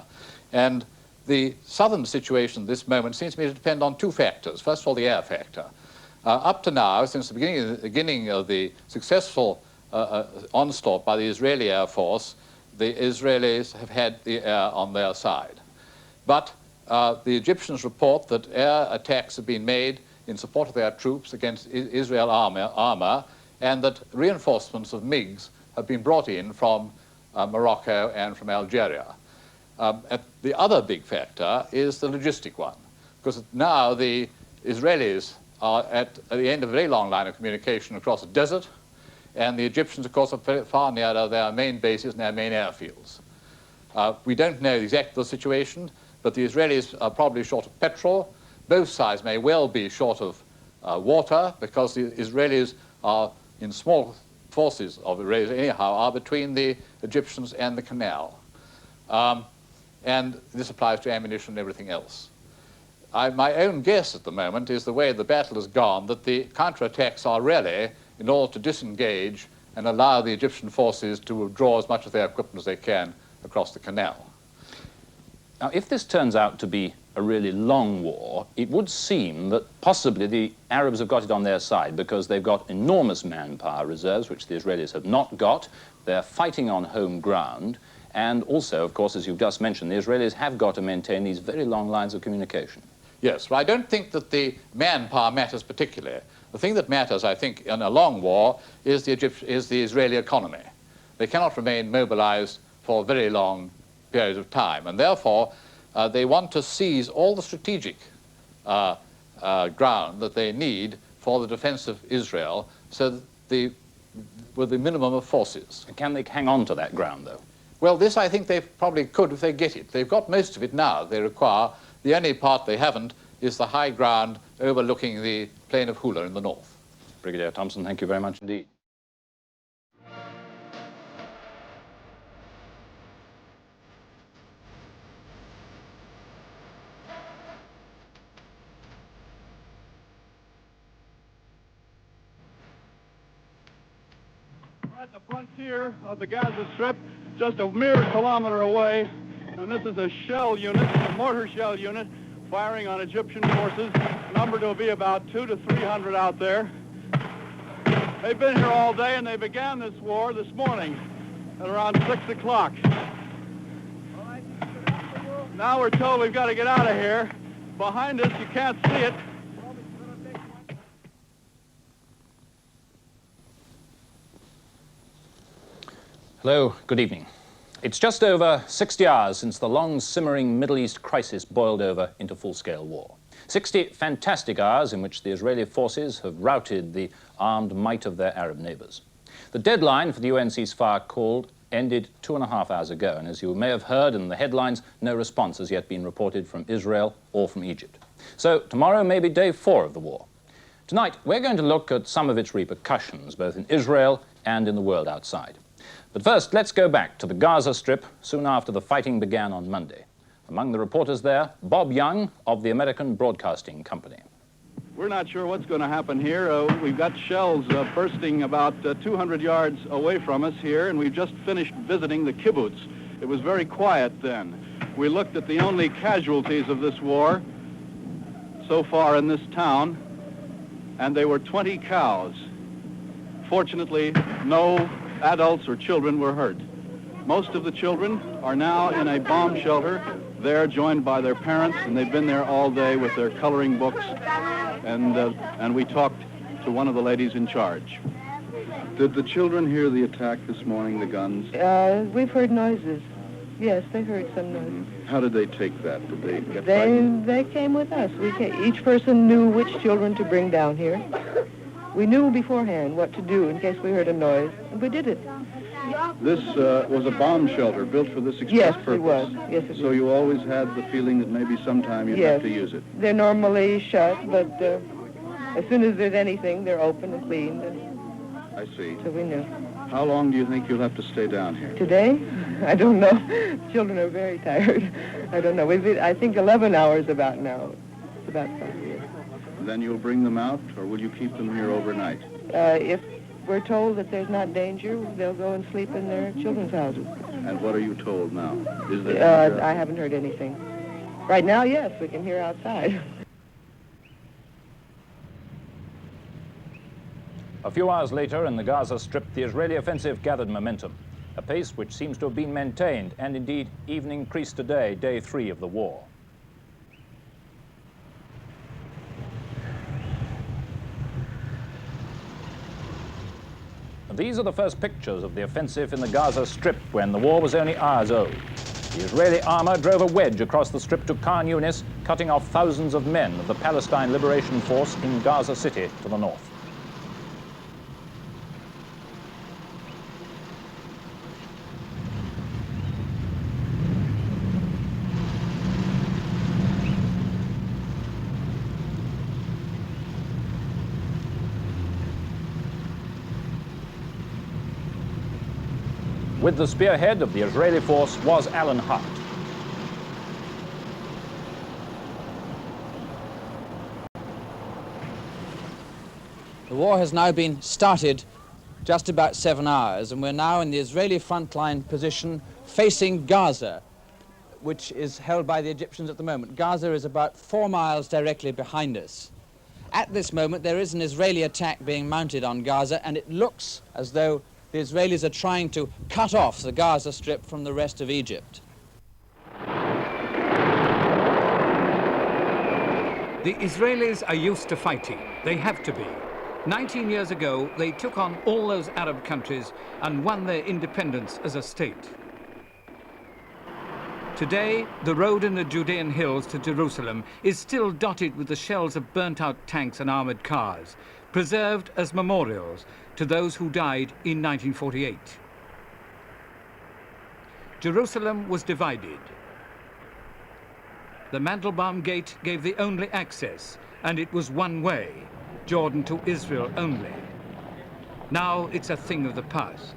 And the southern situation at this moment seems to me to depend on two factors. First of all, the air factor. Up to now, since the beginning of the successful onslaught by the Israeli Air Force, the Israelis have had the air on their side. But the Egyptians report that air attacks have been made in support of their troops against Israel armor, and that reinforcements of MiGs have been brought in from Morocco and from Algeria. The other big factor is the logistic one, because now the Israelis are at the end of a very long line of communication across the desert, and the Egyptians, of course, are far nearer their main bases and their main airfields. We don't know exactly the situation, but the Israelis are probably short of petrol. Both sides may well be short of water, because the Israelis are in small forces of Israelis anyhow, are between the Egyptians and the canal. And this applies to ammunition and everything else. My own guess at the moment is the way the battle has gone, that the counterattacks are really in order to disengage and allow the Egyptian forces to withdraw as much of their equipment as they can across the canal. Now, if this turns out to be a really long war, it would seem that possibly the Arabs have got it on their side, because they've got enormous manpower reserves, which the Israelis have not got. They're fighting on home ground. And also, of course, as you've just mentioned, the Israelis have got to maintain these very long lines of communication. Yes, well, I don't think that the manpower matters particularly. The thing that matters, I think, in a long war is the Israeli economy. They cannot remain mobilized for very long periods of time, and therefore they want to seize all the strategic ground that they need for the defense of Israel, so that with the minimum of forces. And can they hang on to that ground, though? Well, this I think they probably could if they get it. They've got most of it now they require. The only part they haven't is the high ground overlooking the plain of Hula in the north. Brigadier Thompson, thank you very much indeed. At the frontier of the Gaza Strip, just a mere kilometer away, and this is a shell unit, a mortar shell unit, firing on Egyptian forces, numbered to be about 200 to 300 out there. They've been here all day, and they began this war this morning at around 6 o'clock. Now we're told we've got to get out of here. Behind us, you can't see it. Hello, good evening. It's just over 60 hours since the long simmering Middle East crisis boiled over into full-scale war. 60 fantastic hours in which the Israeli forces have routed the armed might of their Arab neighbours. The deadline for the UN ceasefire called ended 2.5 hours ago, and as you may have heard in the headlines, no response has yet been reported from Israel or from Egypt. So tomorrow may be day 4 of the war. Tonight, we're going to look at some of its repercussions, both in Israel and in the world outside. But first, let's go back to the Gaza Strip soon after the fighting began on Monday. Among the reporters there, Bob Young of the American Broadcasting Company. We're not sure what's going to happen here. We've got shells bursting about 200 yards away from us here, and we've just finished visiting the kibbutz. It was very quiet then. We looked at the only casualties of this war so far in this town, and they were 20 cows. Fortunately, no adults or children were hurt. Most of the children are now in a bomb shelter. They're joined by their parents, and they've been there all day with their coloring books, and we talked to one of the ladies in charge. Did the children hear the attack this morning, the guns? We've heard noises. Yes, they heard some noises. How did they take that? Did they get frightened? They came with us. Each person knew which children to bring down here. We knew beforehand what to do in case we heard a noise, and we did it. This was a bomb shelter built for this express purpose. It was. Yes, it was. So you always had the feeling that maybe sometime you'd have to use it. They're normally shut, but as soon as there's anything, they're open and cleaned. And I see. so we knew. How long do you think you'll have to stay down here? Today? I don't know. Children are very tired. I don't know. We've been, I think 11 hours about now. It's about 5 years. Then you'll bring them out, or will you keep them here overnight? If we're told that there's not danger, they'll go and sleep in their children's houses. And what are you told now? Is there I haven't heard anything. Right now, yes, we can hear outside. A few hours later, in the Gaza Strip, the Israeli offensive gathered momentum, a pace which seems to have been maintained and indeed even increased today, day 3 of the war. These are the first pictures of the offensive in the Gaza Strip when the war was only hours old. The Israeli armor drove a wedge across the strip to Khan Yunis, cutting off thousands of men of the Palestine Liberation Force in Gaza City to the north. With the spearhead of the Israeli force was Alan Hart. The war has now been started just about 7 hours, and we're now in the Israeli frontline position facing Gaza, which is held by the Egyptians at the moment. Gaza is about 4 miles directly behind us. At this moment, there is an Israeli attack being mounted on Gaza, and it looks as though the Israelis are trying to cut off the Gaza Strip from the rest of Egypt. The Israelis are used to fighting. They have to be. 19 years ago, they took on all those Arab countries and won their independence as a state. Today, the road in the Judean hills to Jerusalem is still dotted with the shells of burnt-out tanks and armoured cars, preserved as memorials to those who died in 1948. Jerusalem was divided. The Mandelbaum Gate gave the only access, and it was one way, Jordan to Israel only. Now it's a thing of the past.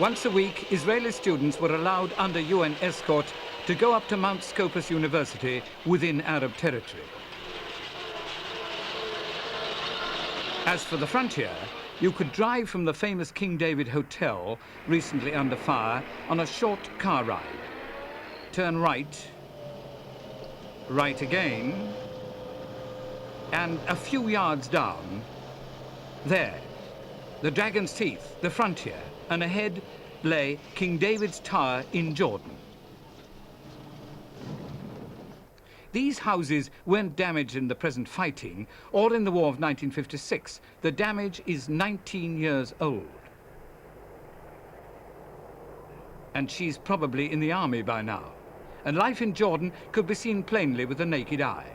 Once a week, Israeli students were allowed under UN escort to go up to Mount Scopus University within Arab territory. As for the frontier, you could drive from the famous King David Hotel, recently under fire, on a short car ride. Turn right, right again, and a few yards down, there, the Dragon's Teeth, the frontier, and ahead lay King David's Tower in Jordan. These houses weren't damaged in the present fighting or in the war of 1956. The damage is 19 years old. And she's probably in the army by now. And life in Jordan could be seen plainly with the naked eye.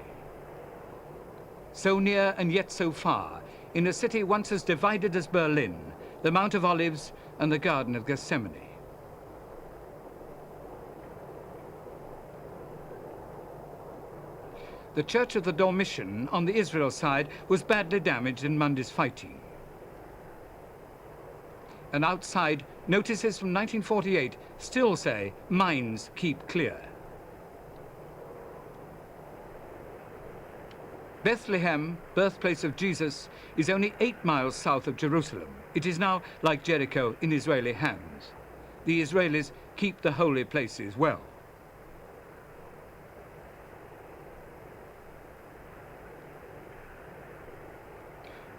So near and yet so far, in a city once as divided as Berlin, the Mount of Olives and the Garden of Gethsemane. The Church of the Dormition on the Israel side was badly damaged in Monday's fighting. And outside, notices from 1948 still say, "Mines keep clear." Bethlehem, birthplace of Jesus, is only 8 miles south of Jerusalem. It is now, like Jericho, in Israeli hands. The Israelis keep the holy places well.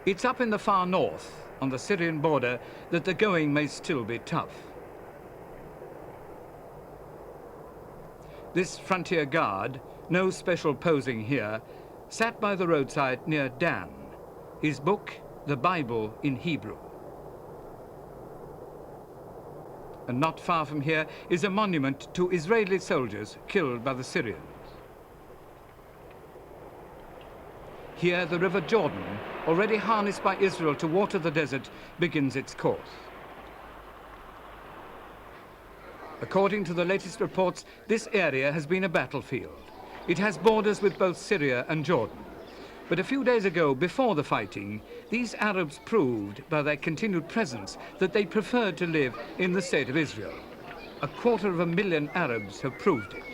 It's up in the far north, on the Syrian border, that the going may still be tough. This frontier guard, no special posing here, sat by the roadside near Dan, his book, the Bible in Hebrew. And not far from here is a monument to Israeli soldiers killed by the Syrians. Here, the River Jordan, already harnessed by Israel to water the desert, begins its course. According to the latest reports, this area has been a battlefield. It has borders with both Syria and Jordan. But a few days ago, before the fighting, these Arabs proved by their continued presence that they preferred to live in the state of Israel. 250,000 Arabs have proved it.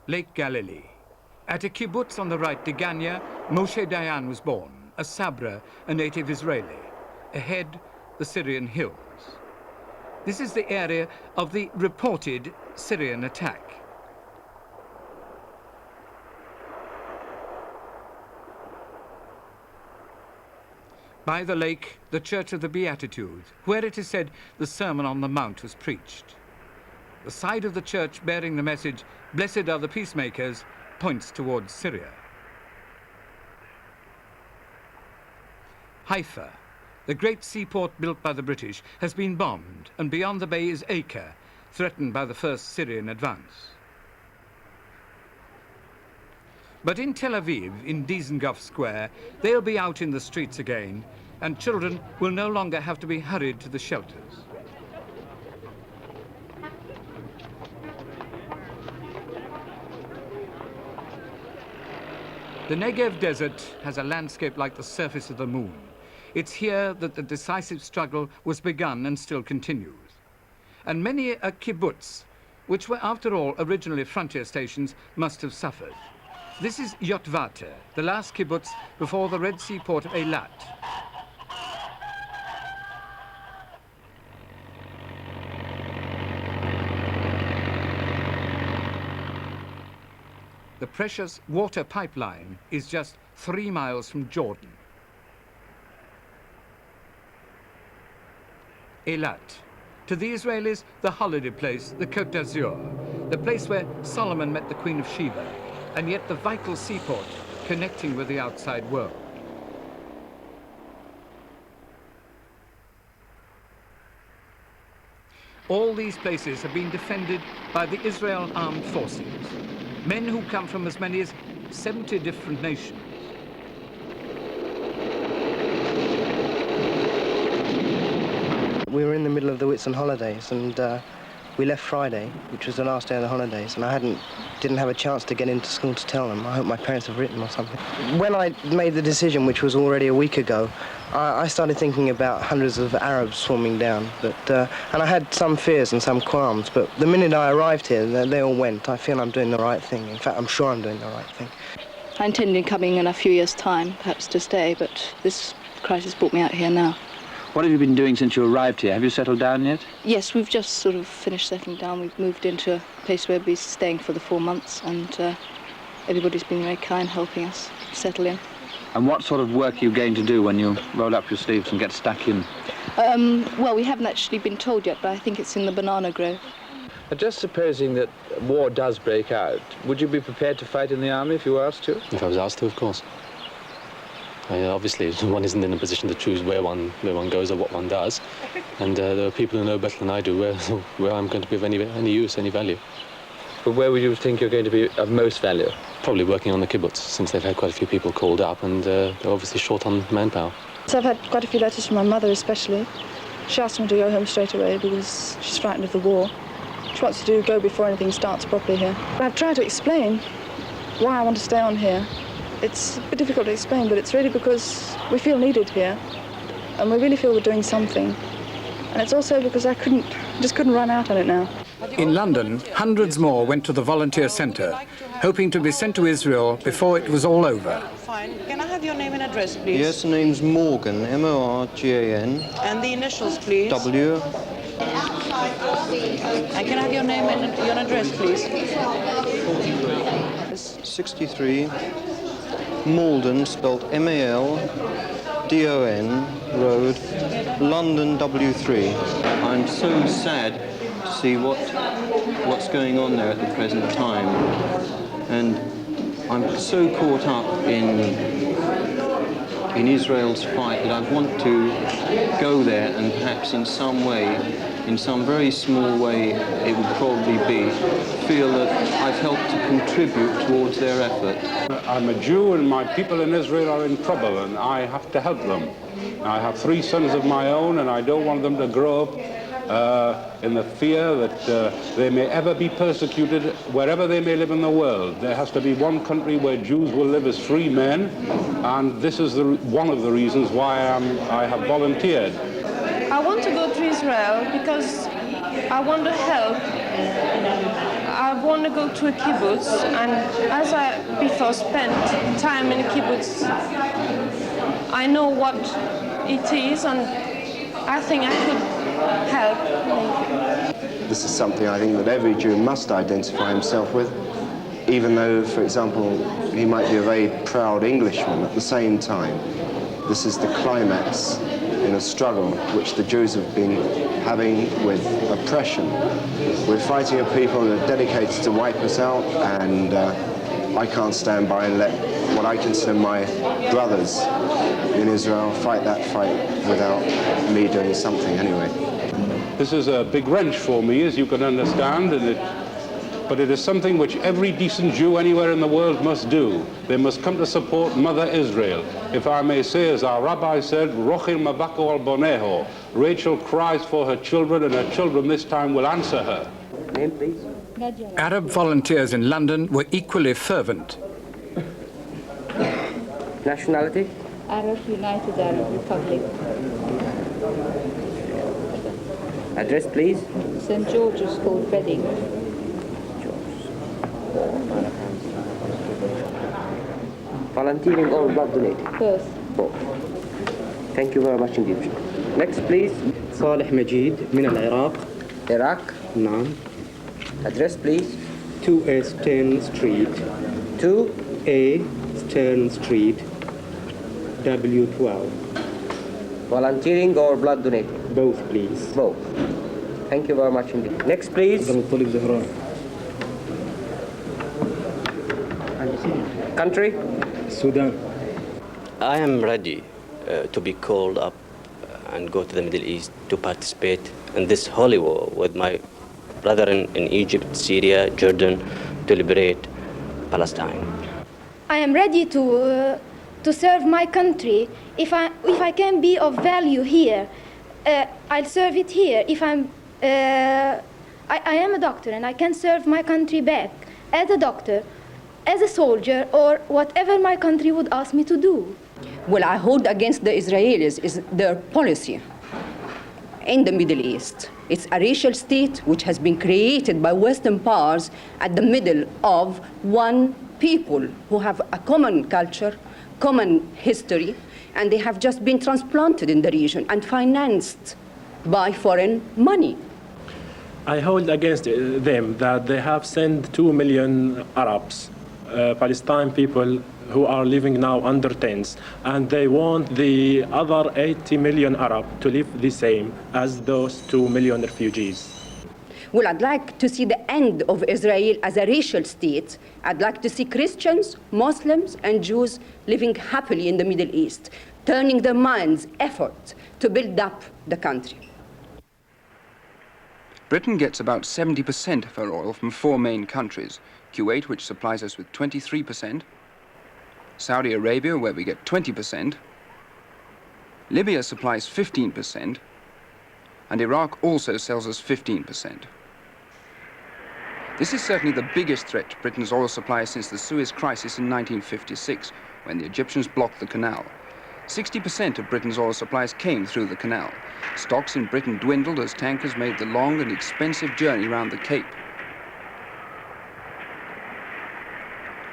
Lake Galilee. At a kibbutz on the right, Degania, Moshe Dayan was born, a Sabra, a native Israeli. Ahead, the Syrian hills. This is the area of the reported Syrian attack. By the lake, the Church of the Beatitudes, where it is said the Sermon on the Mount was preached. The side of the church bearing the message, "Blessed are the peacemakers," points towards Syria. Haifa, the great seaport built by the British, has been bombed, and beyond the bay is Acre, threatened by the first Syrian advance. But in Tel Aviv, in Dizengoff Square, they'll be out in the streets again, and children will no longer have to be hurried to the shelters. The Negev desert has a landscape like the surface of the moon. It's here that the decisive struggle was begun and still continues. And many a kibbutz, which were after all originally frontier stations, must have suffered. This is Yotvate, the last kibbutz before the Red Sea port of Eilat. The precious water pipeline is just 3 miles from Jordan. Eilat. To the Israelis, the holiday place, the Côte d'Azur, the place where Solomon met the Queen of Sheba, and yet the vital seaport connecting with the outside world. All these places have been defended by the Israel Armed Forces, men who come from as many as 70 different nations. We were in the middle of the Whitsun holidays, and we left Friday, which was the last day of the holidays, and I didn't have a chance to get into school to tell them. I hope my parents have written or something. When I made the decision, which was already a week ago, I started thinking about hundreds of Arabs swarming down, and I had some fears and some qualms, but the minute I arrived here, they all went. I feel I'm doing the right thing. In fact, I'm sure I'm doing the right thing. I intended coming in a few years' time, perhaps to stay, but this crisis brought me out here now. What have you been doing since you arrived here? Have you settled down yet? Yes, we've just sort of finished settling down. We've moved into a place where we'll be staying for the 4 months, and everybody's been very kind, helping us settle in. And what sort of work are you going to do when you roll up your sleeves and get stuck in? Well, we haven't actually been told yet, but I think it's in the banana grove. Just supposing that war does break out, would you be prepared to fight in the army if you were asked to? If I was asked to, of course. Obviously, one isn't in a position to choose where one goes or what one does, and there are people who know better than I do where I'm going to be of any use, any value. But where would you think you're going to be of most value? Probably working on the kibbutz, since they've had quite a few people called up, and they're obviously short on manpower. So I've had quite a few letters from my mother especially. She asked me to go home straight away because she's frightened of the war. She wants to go before anything starts properly here. But I've tried to explain why I want to stay on here. It's a bit difficult to explain, but it's really because we feel needed here, and we really feel we're doing something. And it's also because I just couldn't run out on it now. In London, hundreds more went to the volunteer centre, hoping to be sent to Israel before it was all over. Fine. Can I have your name and address, please? Yes, the name's Morgan, M-O-R-G-A-N. And the initials, please? W. And can I have your name and your address, please? 63 Malden, spelled M-A-L-D-O-N, Road, London, W3. I'm so sad to see what's going on there at the present time, and I'm so caught up in Israel's fight that I want to go there and perhaps in some way, in some very small way it would probably be, feel that I've helped to contribute towards their effort. I'm a Jew and my people in Israel are in trouble and I have to help them. I have 3 sons of my own and I don't want them to grow up in the fear that they may ever be persecuted wherever they may live in the world. There has to be one country where Jews will live as free men, and this is one of the reasons why I have volunteered. I want to go to Israel because I want to help. I want to go to a kibbutz, and as I before spent time in a kibbutz, I know what it is, and I think I could help. This is something I think that every Jew must identify himself with, even though, for example, he might be a very proud Englishman at the same time. This is the climax in a struggle which the Jews have been having with oppression. We're fighting a people that are dedicated to wipe us out, and I can't stand by and let what I consider my brothers in Israel fight that fight without me doing something anyway. This is a big wrench for me, as you can understand, but it is something which every decent Jew anywhere in the world must do. They must come to support Mother Israel. If I may say, as our rabbi said, Rochil Mavako al Boneho. Rachel cries for her children, and her children this time will answer her. Name, please. Arab volunteers in London were equally fervent. Nationality? Arab United Arab Republic. Address, please. St. George's School, Reading. Volunteering or blood donating? Both. Both. Thank you very much indeed. Next, please. صالح مجيد من العراق. Iraq. نعم. Address, please. 2A Stern Street. 2A Stern Street. W12. Volunteering or blood donating? Both, please. Both. Thank you very much indeed. Next, please. Country? Sudan. I am ready to be called up and go to the Middle East to participate in this holy war with my brethren in Egypt, Syria, Jordan, to liberate Palestine. I am ready to serve my country. If I can be of value here, I'll serve it here. If I am a doctor and I can serve my country back as a doctor, as a soldier, or whatever my country would ask me to do. What I hold against the Israelis is their policy in the Middle East. It's a racial state which has been created by Western powers at the middle of one people who have a common culture, common history, and they have just been transplanted in the region and financed by foreign money. I hold against them that they have sent 2 million Arabs, Palestine people who are living now under tents, and they want the other 80 million Arab to live the same as those 2 million refugees. Well, I'd like to see the end of Israel as a racial state. I'd like to see Christians, Muslims, and Jews living happily in the Middle East, turning their minds' effort to build up the country. Britain gets about 70% of her oil from 4 main countries: Kuwait, which supplies us with 23%, Saudi Arabia, where we get 20%, Libya supplies 15%, and Iraq also sells us 15%. This is certainly the biggest threat to Britain's oil supply since the Suez Crisis in 1956, when the Egyptians blocked the canal. 60% of Britain's oil supplies came through the canal. Stocks in Britain dwindled as tankers made the long and expensive journey around the Cape.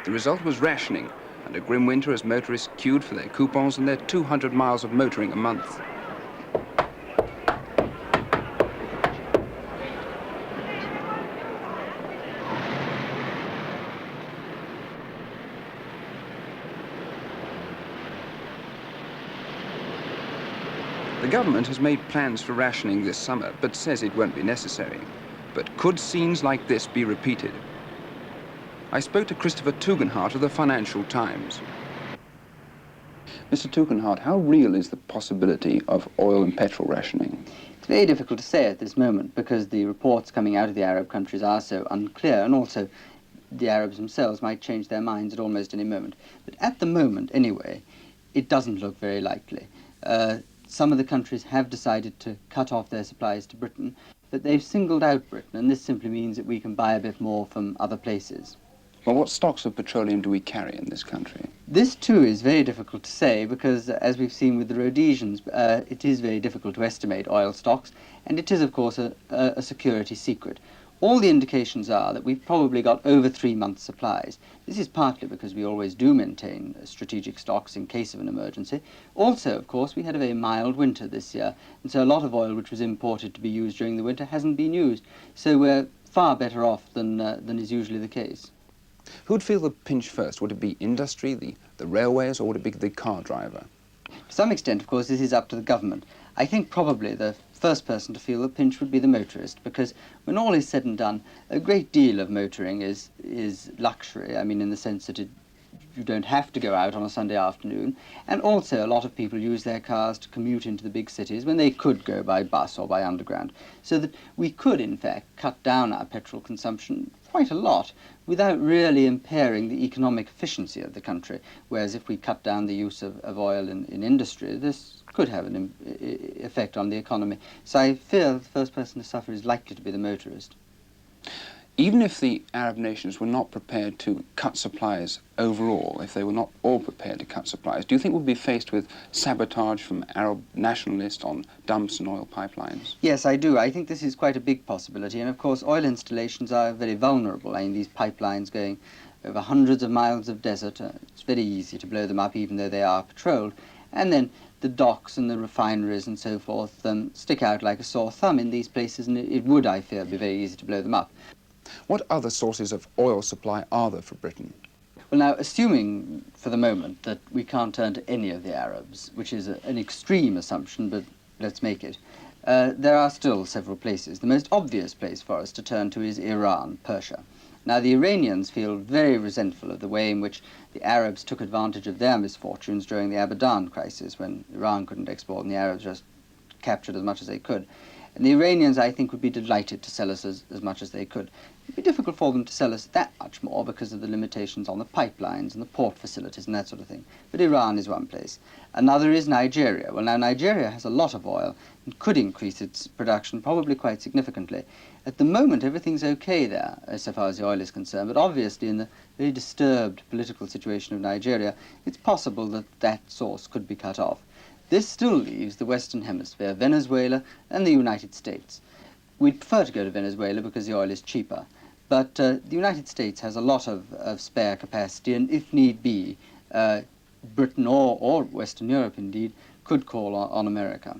The result was rationing and a grim winter as motorists queued for their coupons and their 200 miles of motoring a month. The government has made plans for rationing this summer, but says it won't be necessary. But could scenes like this be repeated? I spoke to Christopher Tugendhat of the Financial Times. Mr. Tugendhat, how real is the possibility of oil and petrol rationing? It's very difficult to say at this moment because the reports coming out of the Arab countries are so unclear, and also the Arabs themselves might change their minds at almost any moment. But at the moment, anyway, it doesn't look very likely. Some of the countries have decided to cut off their supplies to Britain, but they've singled out Britain, and this simply means that we can buy a bit more from other places. Well, what stocks of petroleum do we carry in this country? This, too, is very difficult to say because, as we've seen with the Rhodesians, it is very difficult to estimate oil stocks, and it is, of course, a security secret. All the indications are that we've probably got over 3 months' supplies. This is partly because we always do maintain strategic stocks in case of an emergency. Also, of course, we had a very mild winter this year, and so a lot of oil which was imported to be used during the winter hasn't been used. So we're far better off than is usually the case. Who'd feel the pinch first? Would it be industry, the railways, or would it be the car driver? To some extent, of course, this is up to the government. I think probably the first person to feel the pinch would be the motorist, because when all is said and done, a great deal of motoring is luxury. I mean, in the sense that you don't have to go out on a Sunday afternoon, and also a lot of people use their cars to commute into the big cities when they could go by bus or by underground, so that we could, in fact, cut down our petrol consumption quite a lot without really impairing the economic efficiency of the country, whereas if we cut down the use of oil in industry, this could have an effect on the economy. So I fear the first person to suffer is likely to be the motorist. Even if the Arab nations were not prepared to cut supplies overall, if they were not all prepared to cut supplies, do you think we'll be faced with sabotage from Arab nationalists on dumps and oil pipelines? Yes, I do. I think this is quite a big possibility. And of course, oil installations are very vulnerable. I mean, these pipelines going over hundreds of miles of desert, it's very easy to blow them up, even though they are patrolled. And then the docks and the refineries and so forth stick out like a sore thumb in these places, and it would, I fear, be very easy to blow them up. What other sources of oil supply are there for Britain? Well, now, assuming for the moment that we can't turn to any of the Arabs, which is an extreme assumption, but let's make it, there are still several places. The most obvious place for us to turn to is Iran, Persia. Now, the Iranians feel very resentful of the way in which the Arabs took advantage of their misfortunes during the Abadan crisis, when Iran couldn't export and the Arabs just captured as much as they could. And the Iranians, I think, would be delighted to sell us as much as they could. It would be difficult for them to sell us that much more because of the limitations on the pipelines and the port facilities and that sort of thing. But Iran is one place. Another is Nigeria. Well, now, Nigeria has a lot of oil and could increase its production probably quite significantly. At the moment, everything's okay there, so far as the oil is concerned, but obviously in the very disturbed political situation of Nigeria, it's possible that that source could be cut off. This still leaves the Western Hemisphere, Venezuela and the United States. We'd prefer to go to Venezuela because the oil is cheaper, but the United States has a lot of spare capacity, and if need be, Britain or Western Europe, indeed, could call on America.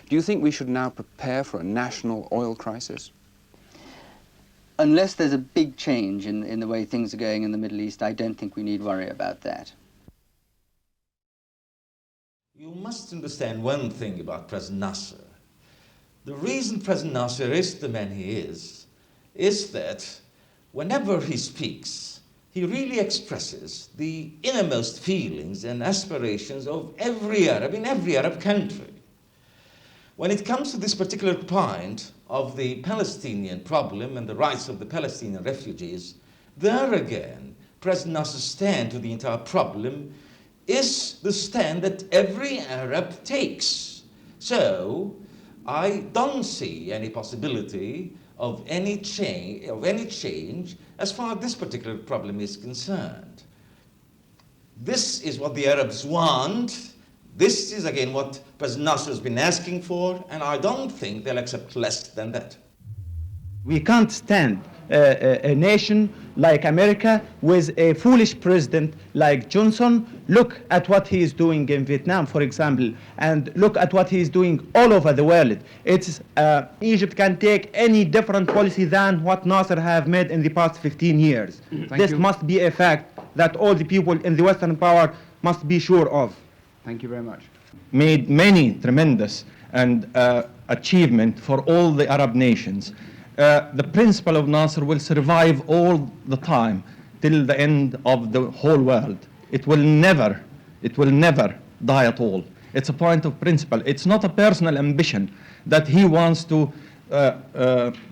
Do you think we should now prepare for a national oil crisis? Unless there's a big change in the way things are going in the Middle East, I don't think we need worry about that. You must understand one thing about President Nasser. The reason President Nasser is the man he is that whenever he speaks, he really expresses the innermost feelings and aspirations of every Arab in every Arab country. When it comes to this particular point of the Palestinian problem and the rights of the Palestinian refugees, there again, President Nasser's stand to the entire problem is the stand that every Arab takes. So I don't see any possibility of any change as far as this particular problem is concerned. This is what the Arabs want. This is again what President Nasser has been asking for, and I don't think they'll accept less than that. We can't stand a nation like America with a foolish president like Johnson. Look at what he is doing in Vietnam, for example, and look at what he is doing all over the world. Egypt can take any different policy than what Nasser have made in the past 15 years. This must be a fact that all the people in the Western power must be sure of. Thank you very much. Made many tremendous achievement for all the Arab nations. The principle of Nasser will survive all the time till the end of the whole world. It will never die at all. It's a point of principle. It's not a personal ambition that he wants to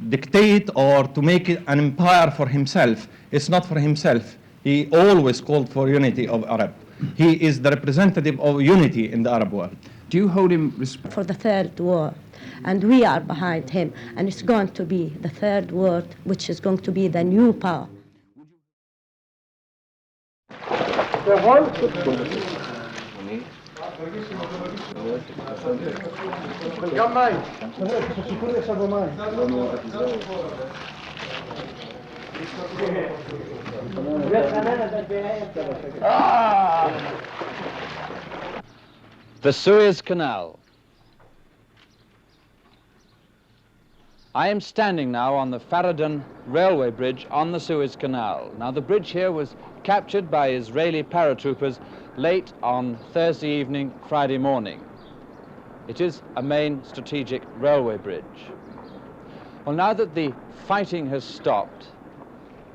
dictate or to make it an empire for himself. It's not for himself. He always called for unity of Arab. He is the representative of unity in the Arab world. Do you hold him for the third world? And we are behind him, and it's going to be the third world, which is going to be the new power. The Suez Canal. I am standing now on the Faradun railway bridge on the Suez Canal. Now, the bridge here was captured by Israeli paratroopers late on Thursday evening, Friday morning. It is a main strategic railway bridge. Well, now that the fighting has stopped,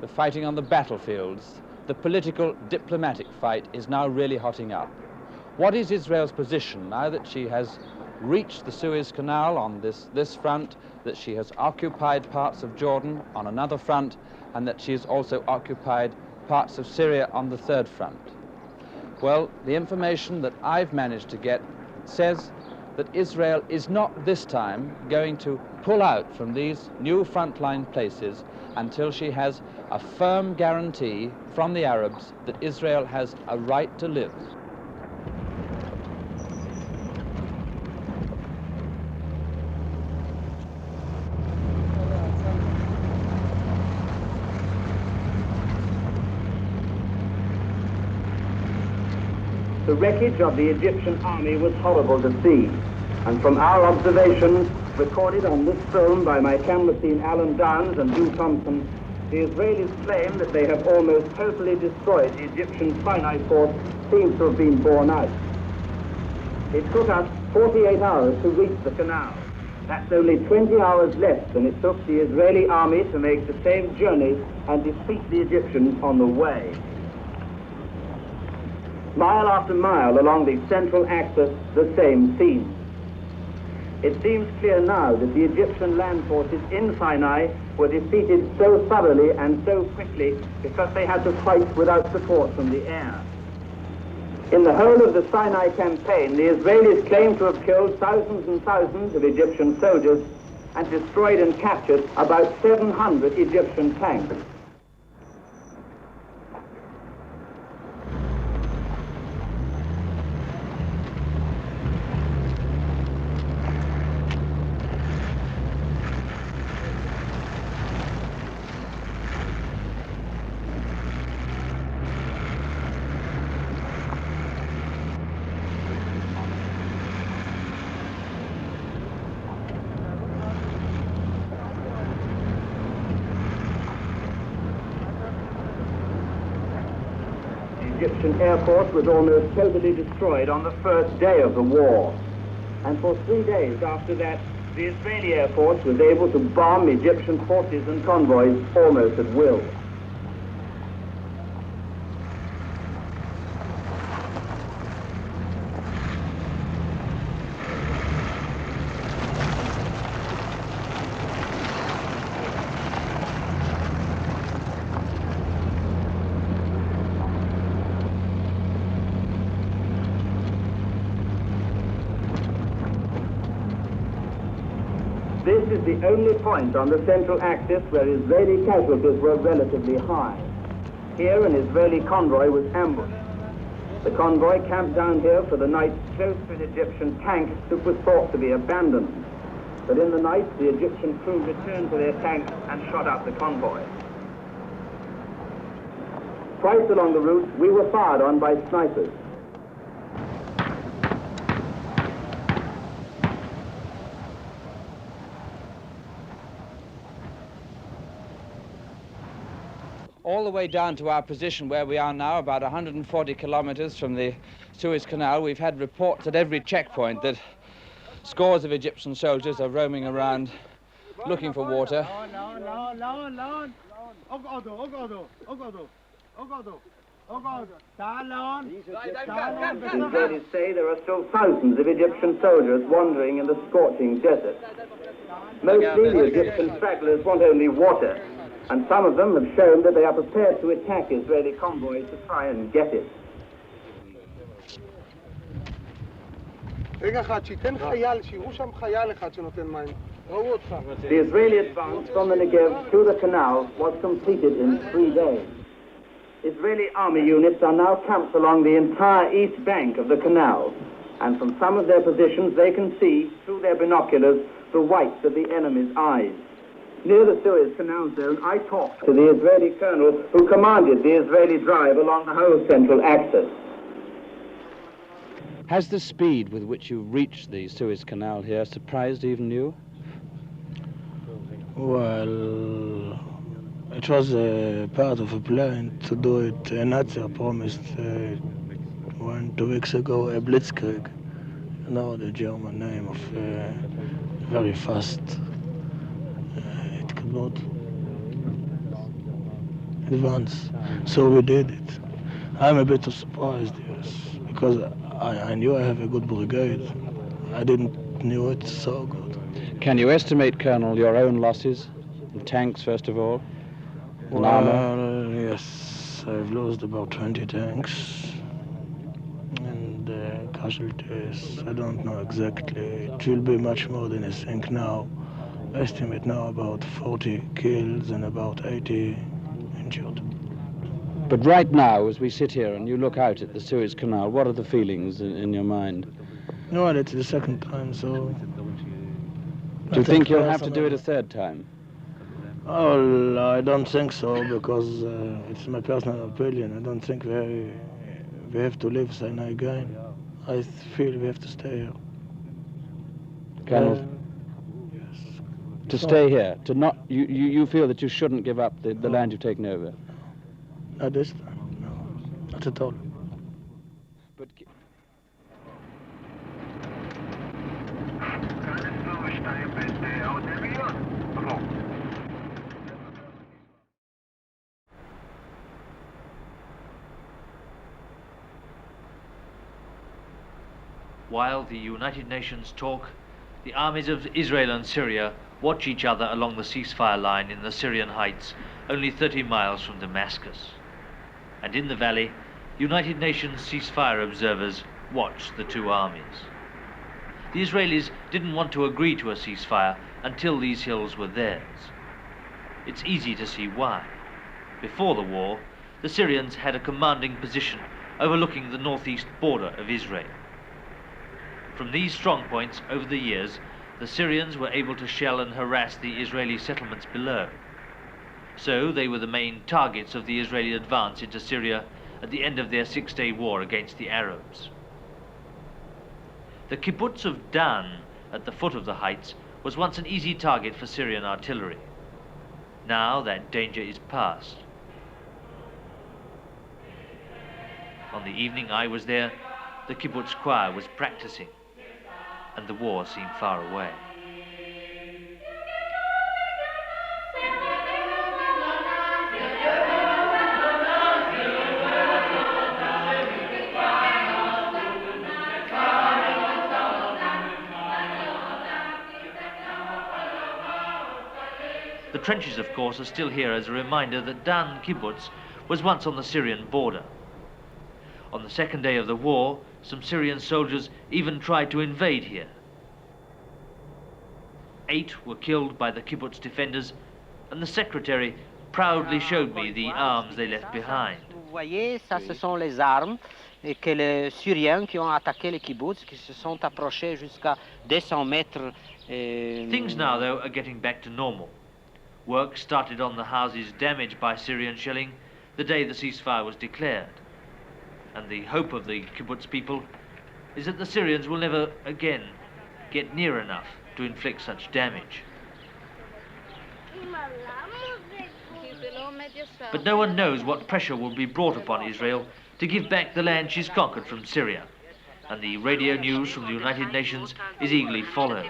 the fighting on the battlefields, the political diplomatic fight is now really hotting up. What is Israel's position now that she has reached the Suez Canal on this front, that she has occupied parts of Jordan on another front, and that she has also occupied parts of Syria on the third front? Well, the information that I've managed to get says that Israel is not this time going to pull out from these new frontline places until she has a firm guarantee from the Arabs that Israel has a right to live. The wreckage of the Egyptian army was horrible to see, and from our observations, recorded on this film by my camera team Alan Downs and Hugh Thompson, the Israelis claim that they have almost totally destroyed the Egyptian Sinai fort seems to have been borne out. It took us 48 hours to reach the canal. That's only 20 hours less than it took the Israeli army to make the same journey and defeat the Egyptians on the way. Mile after mile along the central axis, the same scene. It seems clear now that the Egyptian land forces in Sinai were defeated so thoroughly and so quickly because they had to fight without support from the air. In the whole of the Sinai campaign, the Israelis claim to have killed thousands and thousands of Egyptian soldiers and destroyed and captured about 700 Egyptian tanks. The Egyptian Air Force was almost totally destroyed on the first day of the war. And for 3 days after that, the Israeli Air Force was able to bomb Egyptian forces and convoys almost at will. This is the only point on the central axis where Israeli casualties were relatively high. Here an Israeli convoy was ambushed. The convoy camped down here for the night close to an Egyptian tank that was thought to be abandoned. But in the night, the Egyptian crew returned to their tanks and shot up the convoy. Twice along the route, we were fired on by snipers. All the way down to our position where we are now, about 140 kilometers from the Suez Canal, we've had reports at every checkpoint that scores of Egyptian soldiers are roaming around looking for water. The Israelis say there are still thousands of Egyptian soldiers wandering in the scorching desert. Mostly the Egyptian stragglers want only water, and some of them have shown that they are prepared to attack Israeli convoys to try and get it. The Israeli advance from the Negev to the canal was completed in 3 days. Israeli army units are now camped along the entire east bank of the canal, and from some of their positions they can see, through their binoculars, the whites of the enemy's eyes. Near the Suez Canal zone, I talked to the Israeli colonel who commanded the Israeli drive along the whole central axis. Has the speed with which you reached the Suez Canal here surprised even you? Well, it was a part of a plan to do it. Nasser promised 2 weeks ago a blitzkrieg. You know the German name of very fast. It could not advance. So we did it. I'm a bit surprised, yes, because I knew I have a good brigade. I didn't knew it so good. Can you estimate, Colonel, your own losses? In tanks, first of all? Well, yes, I've lost about 20 tanks. And casualties, I don't know exactly. It will be much more than I think now. I estimate now about 40 kills and about 80 injured. But right now, as we sit here and you look out at the Suez Canal, what are the feelings in your mind? No, it's the second time, so... Do you think you'll have to do it a third time? Oh, I don't think so, because it's my personal opinion. I don't think we have to leave Sinai again. I feel we have to stay here. Colonel? To stay here, to not, you feel that you shouldn't give up the land you've taken over? Not this time, no, not at all. But while the United Nations talk, the armies of Israel and Syria watch each other along the ceasefire line in the Syrian heights, only 30 miles from Damascus. And in the valley, United Nations ceasefire observers watch the two armies. The Israelis didn't want to agree to a ceasefire until these hills were theirs. It's easy to see why. Before the war, the Syrians had a commanding position overlooking the northeast border of Israel. From these strong points over the years, the Syrians were able to shell and harass the Israeli settlements below. So they were the main targets of the Israeli advance into Syria at the end of their six-day war against the Arabs. The kibbutz of Dan, at the foot of the heights, was once an easy target for Syrian artillery. Now that danger is past. On the evening I was there, the kibbutz choir was practicing, and the war seemed far away. The trenches, of course, are still here as a reminder that Dan kibbutz was once on the Syrian border. On the second day of the war, some Syrian soldiers even tried to invade here. 8 were killed by the kibbutz defenders, and the secretary proudly showed me the arms they left behind. Vous voyez, ça, ce sont les armes que les Syriens qui ont attaqué le kibbutz, qui se sont approchés jusqu'à 200 mètres. Things now, though, are getting back to normal. Work started on the houses damaged by Syrian shelling the day the ceasefire was declared. And the hope of the kibbutz people is that the Syrians will never again get near enough to inflict such damage. But no one knows what pressure will be brought upon Israel to give back the land she's conquered from Syria. And the radio news from the United Nations is eagerly followed.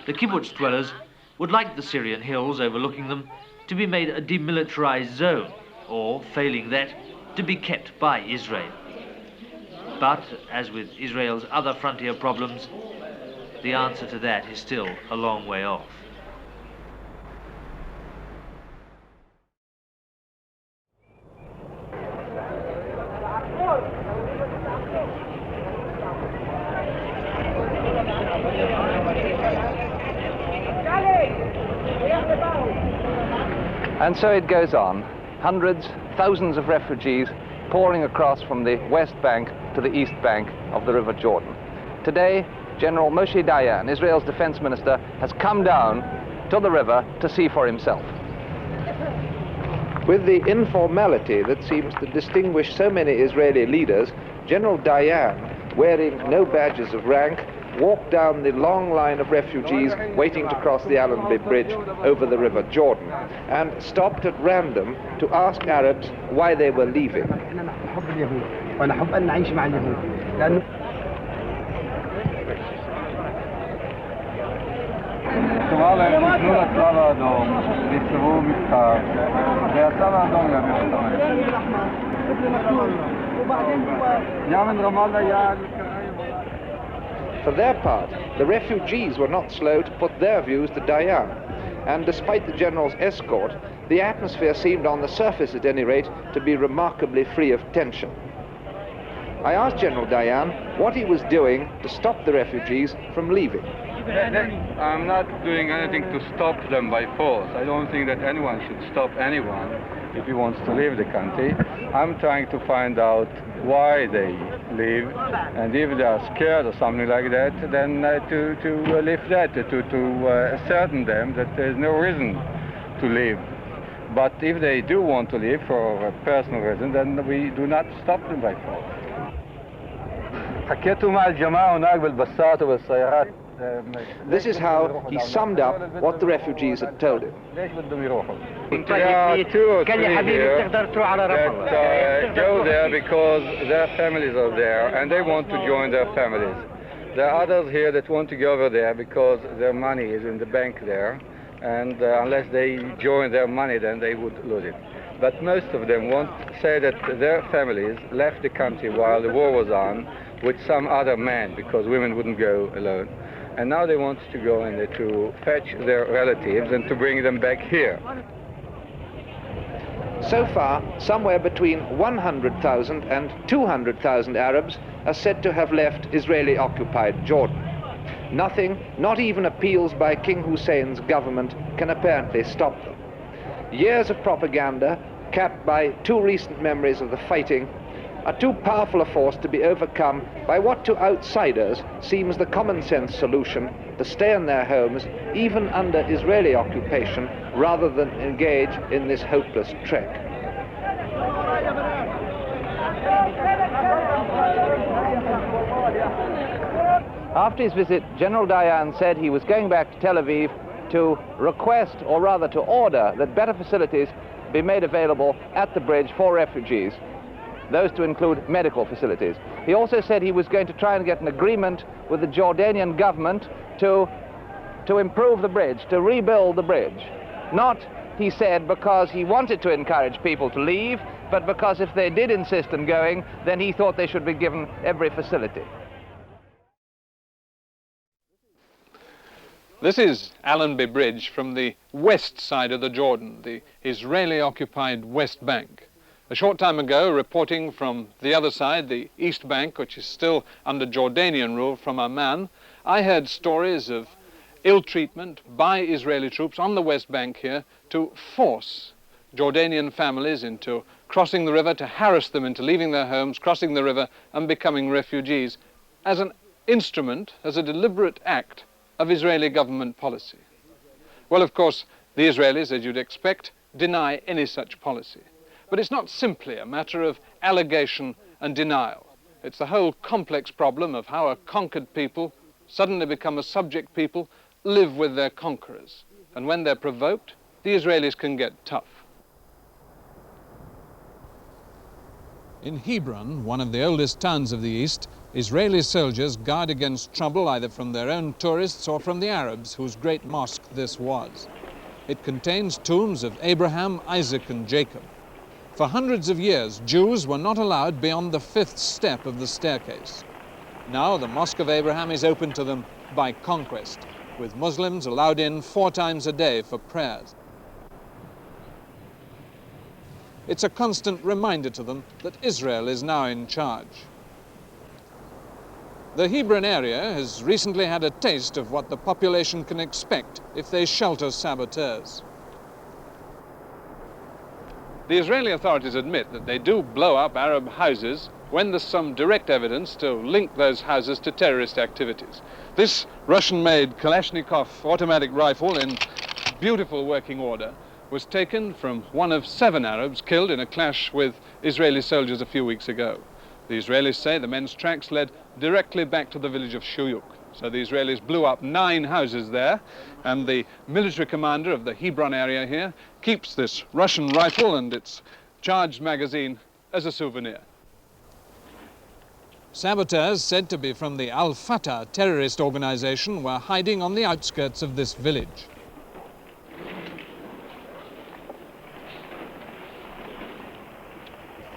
The kibbutz dwellers would like the Syrian hills overlooking them to be made a demilitarized zone, or, failing that, to be kept by Israel. But, as with Israel's other frontier problems, the answer to that is still a long way off. And so it goes on. Hundreds, thousands of refugees pouring across from the west bank to the east bank of the River Jordan. Today, General Moshe Dayan, Israel's defense minister, has come down to the river to see for himself. With the informality that seems to distinguish so many Israeli leaders, General Dian, wearing no badges of rank, walked down the long line of refugees waiting to cross the Allenby Bridge over the River Jordan, and stopped at random to ask Arabs why they were leaving. For their part, the refugees were not slow to put their views to Dayan. and despite the general's escort, the atmosphere seemed, on the surface at any rate, to be remarkably free of tension. I asked General Dian what he was doing to stop the refugees from leaving. I'm not doing anything to stop them by force. I don't think that anyone should stop anyone if he wants to leave the country. I'm trying to find out why they leave, and if they are scared or something like that, then to lift that, to ascertain them that there's no reason to leave. But if they do want to leave for a personal reason, then we do not stop them by force. This is how he summed up what the refugees had told him. There are 2 or 3 here that go there because their families are there and they want to join their families. There are others here that want to go over there because their money is in the bank there, and unless they join their money, then they would lose it. But most of them say that their families left the country while the war was on with some other man, because women wouldn't go alone. And now they want to go in there to fetch their relatives and to bring them back here. So far, somewhere between 100,000 and 200,000 Arabs are said to have left Israeli-occupied Jordan. Nothing, not even appeals by King Hussein's government, can apparently stop them. Years of propaganda, capped by 2 recent memories of the fighting, are too powerful a force to be overcome by what to outsiders seems the common sense solution: to stay in their homes, even under Israeli occupation, rather than engage in this hopeless trek. After his visit, General Dian said he was going back to Tel Aviv to request, or rather to order, that better facilities be made available at the bridge for refugees, those to include medical facilities. He also said he was going to try and get an agreement with the Jordanian government to improve the bridge, to rebuild the bridge. Not, he said, because he wanted to encourage people to leave, but because if they did insist on going, then he thought they should be given every facility. This is Allenby Bridge from the west side of the Jordan, the Israeli-occupied West Bank. A short time ago, reporting from the other side, the East Bank, which is still under Jordanian rule from Amman, I heard stories of ill treatment by Israeli troops on the West Bank here to force Jordanian families into crossing the river, to harass them into leaving their homes, crossing the river and becoming refugees, as an instrument, as a deliberate act of Israeli government policy. Well, of course, the Israelis, as you'd expect, deny any such policy. But it's not simply a matter of allegation and denial. It's the whole complex problem of how a conquered people suddenly become a subject people, live with their conquerors. And when they're provoked, the Israelis can get tough. In Hebron, one of the oldest towns of the East, Israeli soldiers guard against trouble either from their own tourists or from the Arabs, whose great mosque this was. It contains tombs of Abraham, Isaac, and Jacob. For hundreds of years, Jews were not allowed beyond the 5th step of the staircase. Now the Mosque of Abraham is open to them by conquest, with Muslims allowed in 4 times a day for prayers. It's a constant reminder to them that Israel is now in charge. The Hebron area has recently had a taste of what the population can expect if they shelter saboteurs. The Israeli authorities admit that they do blow up Arab houses when there's some direct evidence to link those houses to terrorist activities. This Russian-made Kalashnikov automatic rifle in beautiful working order was taken from one of 7 Arabs killed in a clash with Israeli soldiers a few weeks ago. The Israelis say the men's tracks led directly back to the village of Shuyuk. So the Israelis blew up 9 houses there, and the military commander of the Hebron area here keeps this Russian rifle and its charged magazine as a souvenir. Saboteurs said to be from the Al-Fatah terrorist organization were hiding on the outskirts of this village.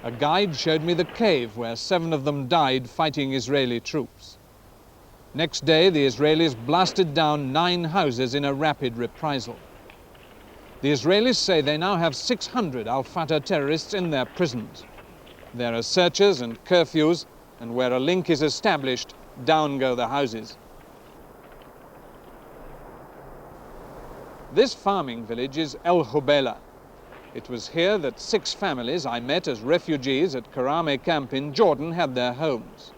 A guide showed me the cave where 7 of them died fighting Israeli troops. Next day, the Israelis blasted down 9 houses in a rapid reprisal. The Israelis say they now have 600 al-Fatah terrorists in their prisons. There are searches and curfews, and where a link is established, down go the houses. This farming village is El Hubela. It was here that 6 families I met as refugees at Karame camp in Jordan had their homes.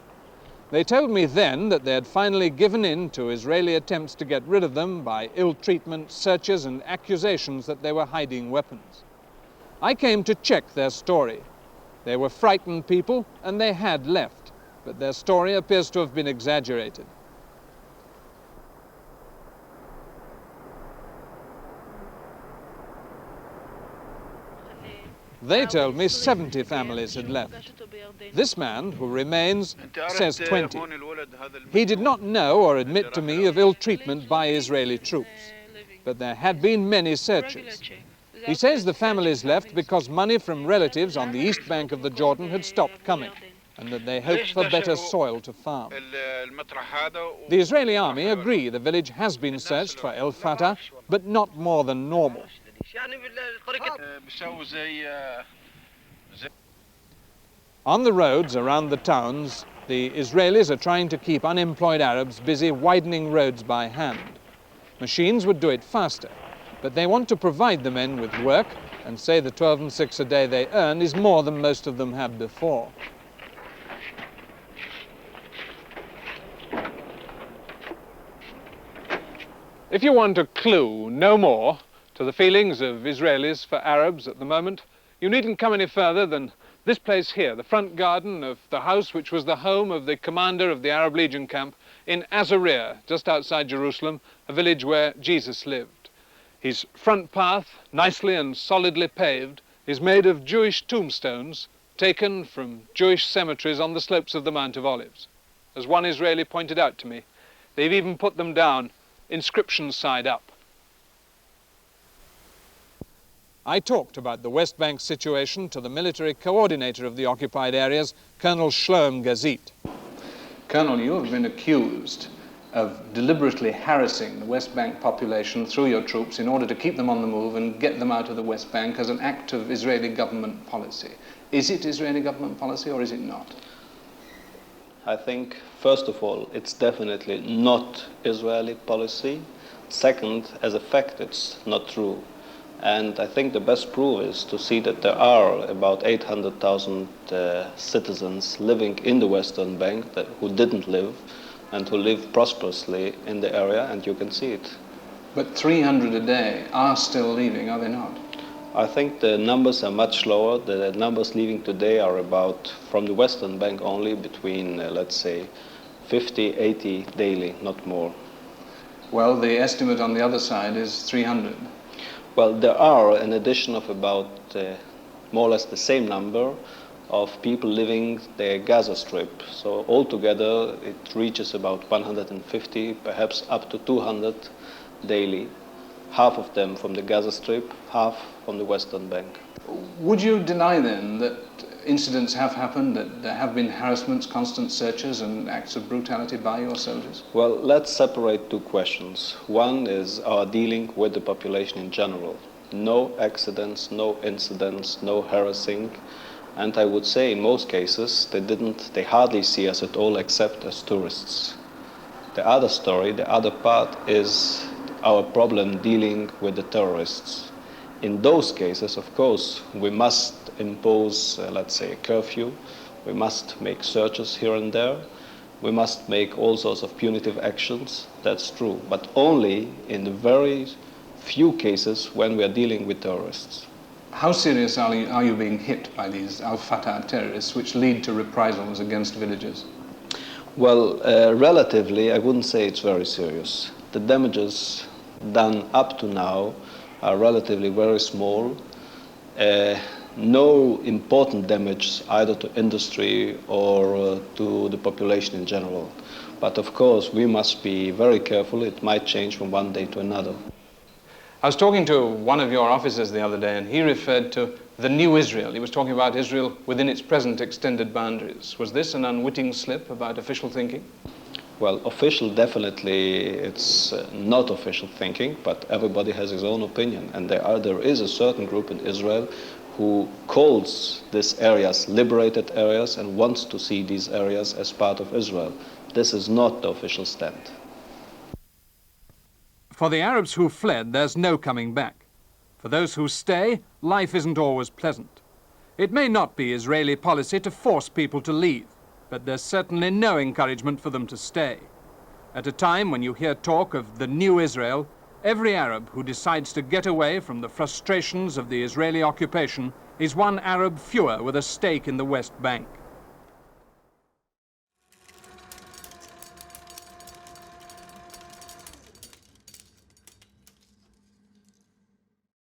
They told me then that they had finally given in to Israeli attempts to get rid of them by ill treatment, searches and accusations that they were hiding weapons. I came to check their story. They were frightened people and they had left, but their story appears to have been exaggerated. They told me 70 families had left. This man, who remains, says 20. He did not know or admit to me of ill treatment by Israeli troops, but there had been many searches. He says the families left because money from relatives on the east bank of the Jordan had stopped coming, and that they hoped for better soil to farm. The Israeli army agree the village has been searched for El Fatah, but not more than normal. On the roads around the towns, the Israelis are trying to keep unemployed Arabs busy widening roads by hand. Machines would do it faster, but they want to provide the men with work and say the 12 and 6 a day they earn is more than most of them had before. If you want a clue, no more, to the feelings of Israelis for Arabs at the moment, you needn't come any further than this place here, the front garden of the house which was the home of the commander of the Arab Legion camp in Azariah, just outside Jerusalem, a village where Jesus lived. His front path, nicely and solidly paved, is made of Jewish tombstones taken from Jewish cemeteries on the slopes of the Mount of Olives. As one Israeli pointed out to me, they've even put them down, inscription side up. I talked about the West Bank situation to the military coordinator of the occupied areas, Colonel Shloem Gazit. Colonel, you have been accused of deliberately harassing the West Bank population through your troops in order to keep them on the move and get them out of the West Bank as an act of Israeli government policy. Is it Israeli government policy or is it not? I think, first of all, it's definitely not Israeli policy. Second, as a fact, it's not true. And I think the best proof is to see that there are about 800,000 citizens living in the Western Bank who didn't live and who live prosperously in the area, and you can see it. But 300 a day are still leaving, are they not? I think the numbers are much lower. The numbers leaving today are about, from the Western Bank only, between, let's say, 50, 80 daily, not more. Well, the estimate on the other side is 300. Well, there are an addition of about more or less the same number of people living the Gaza Strip. So altogether, it reaches about 150, perhaps up to 200 daily. Half of them from the Gaza Strip, half from the Western Bank. Would you deny then that incidents have happened, that there have been harassments, constant searches and acts of brutality by your soldiers? Well, let's separate two questions. One is our dealing with the population in general. No accidents, no incidents, no harassing. And I would say in most cases they hardly see us at all except as tourists. The other story, the other part is our problem dealing with the terrorists. In those cases, of course, we must impose, let's say, a curfew. We must make searches here and there. We must make all sorts of punitive actions. That's true, but only in the very few cases when we are dealing with terrorists. How serious are you being hit by these al-Fatah terrorists which lead to reprisals against villagers? Well, relatively, I wouldn't say it's very serious. The damages done up to now are relatively very small. No important damage either to industry or to the population in general. But of course, we must be very careful. It might change from one day to another. I was talking to one of your officers the other day, and he referred to the new Israel. He was talking about Israel within its present extended boundaries. Was this an unwitting slip about official thinking? Well, official, definitely it's not official thinking, but everybody has his own opinion. And there is a certain group in Israel who calls these areas liberated areas and wants to see these areas as part of Israel. This is not the official stand. For the Arabs who fled, there's no coming back. For those who stay, life isn't always pleasant. It may not be Israeli policy to force people to leave, but there's certainly no encouragement for them to stay. At a time when you hear talk of the new Israel, every Arab who decides to get away from the frustrations of the Israeli occupation is one Arab fewer with a stake in the West Bank.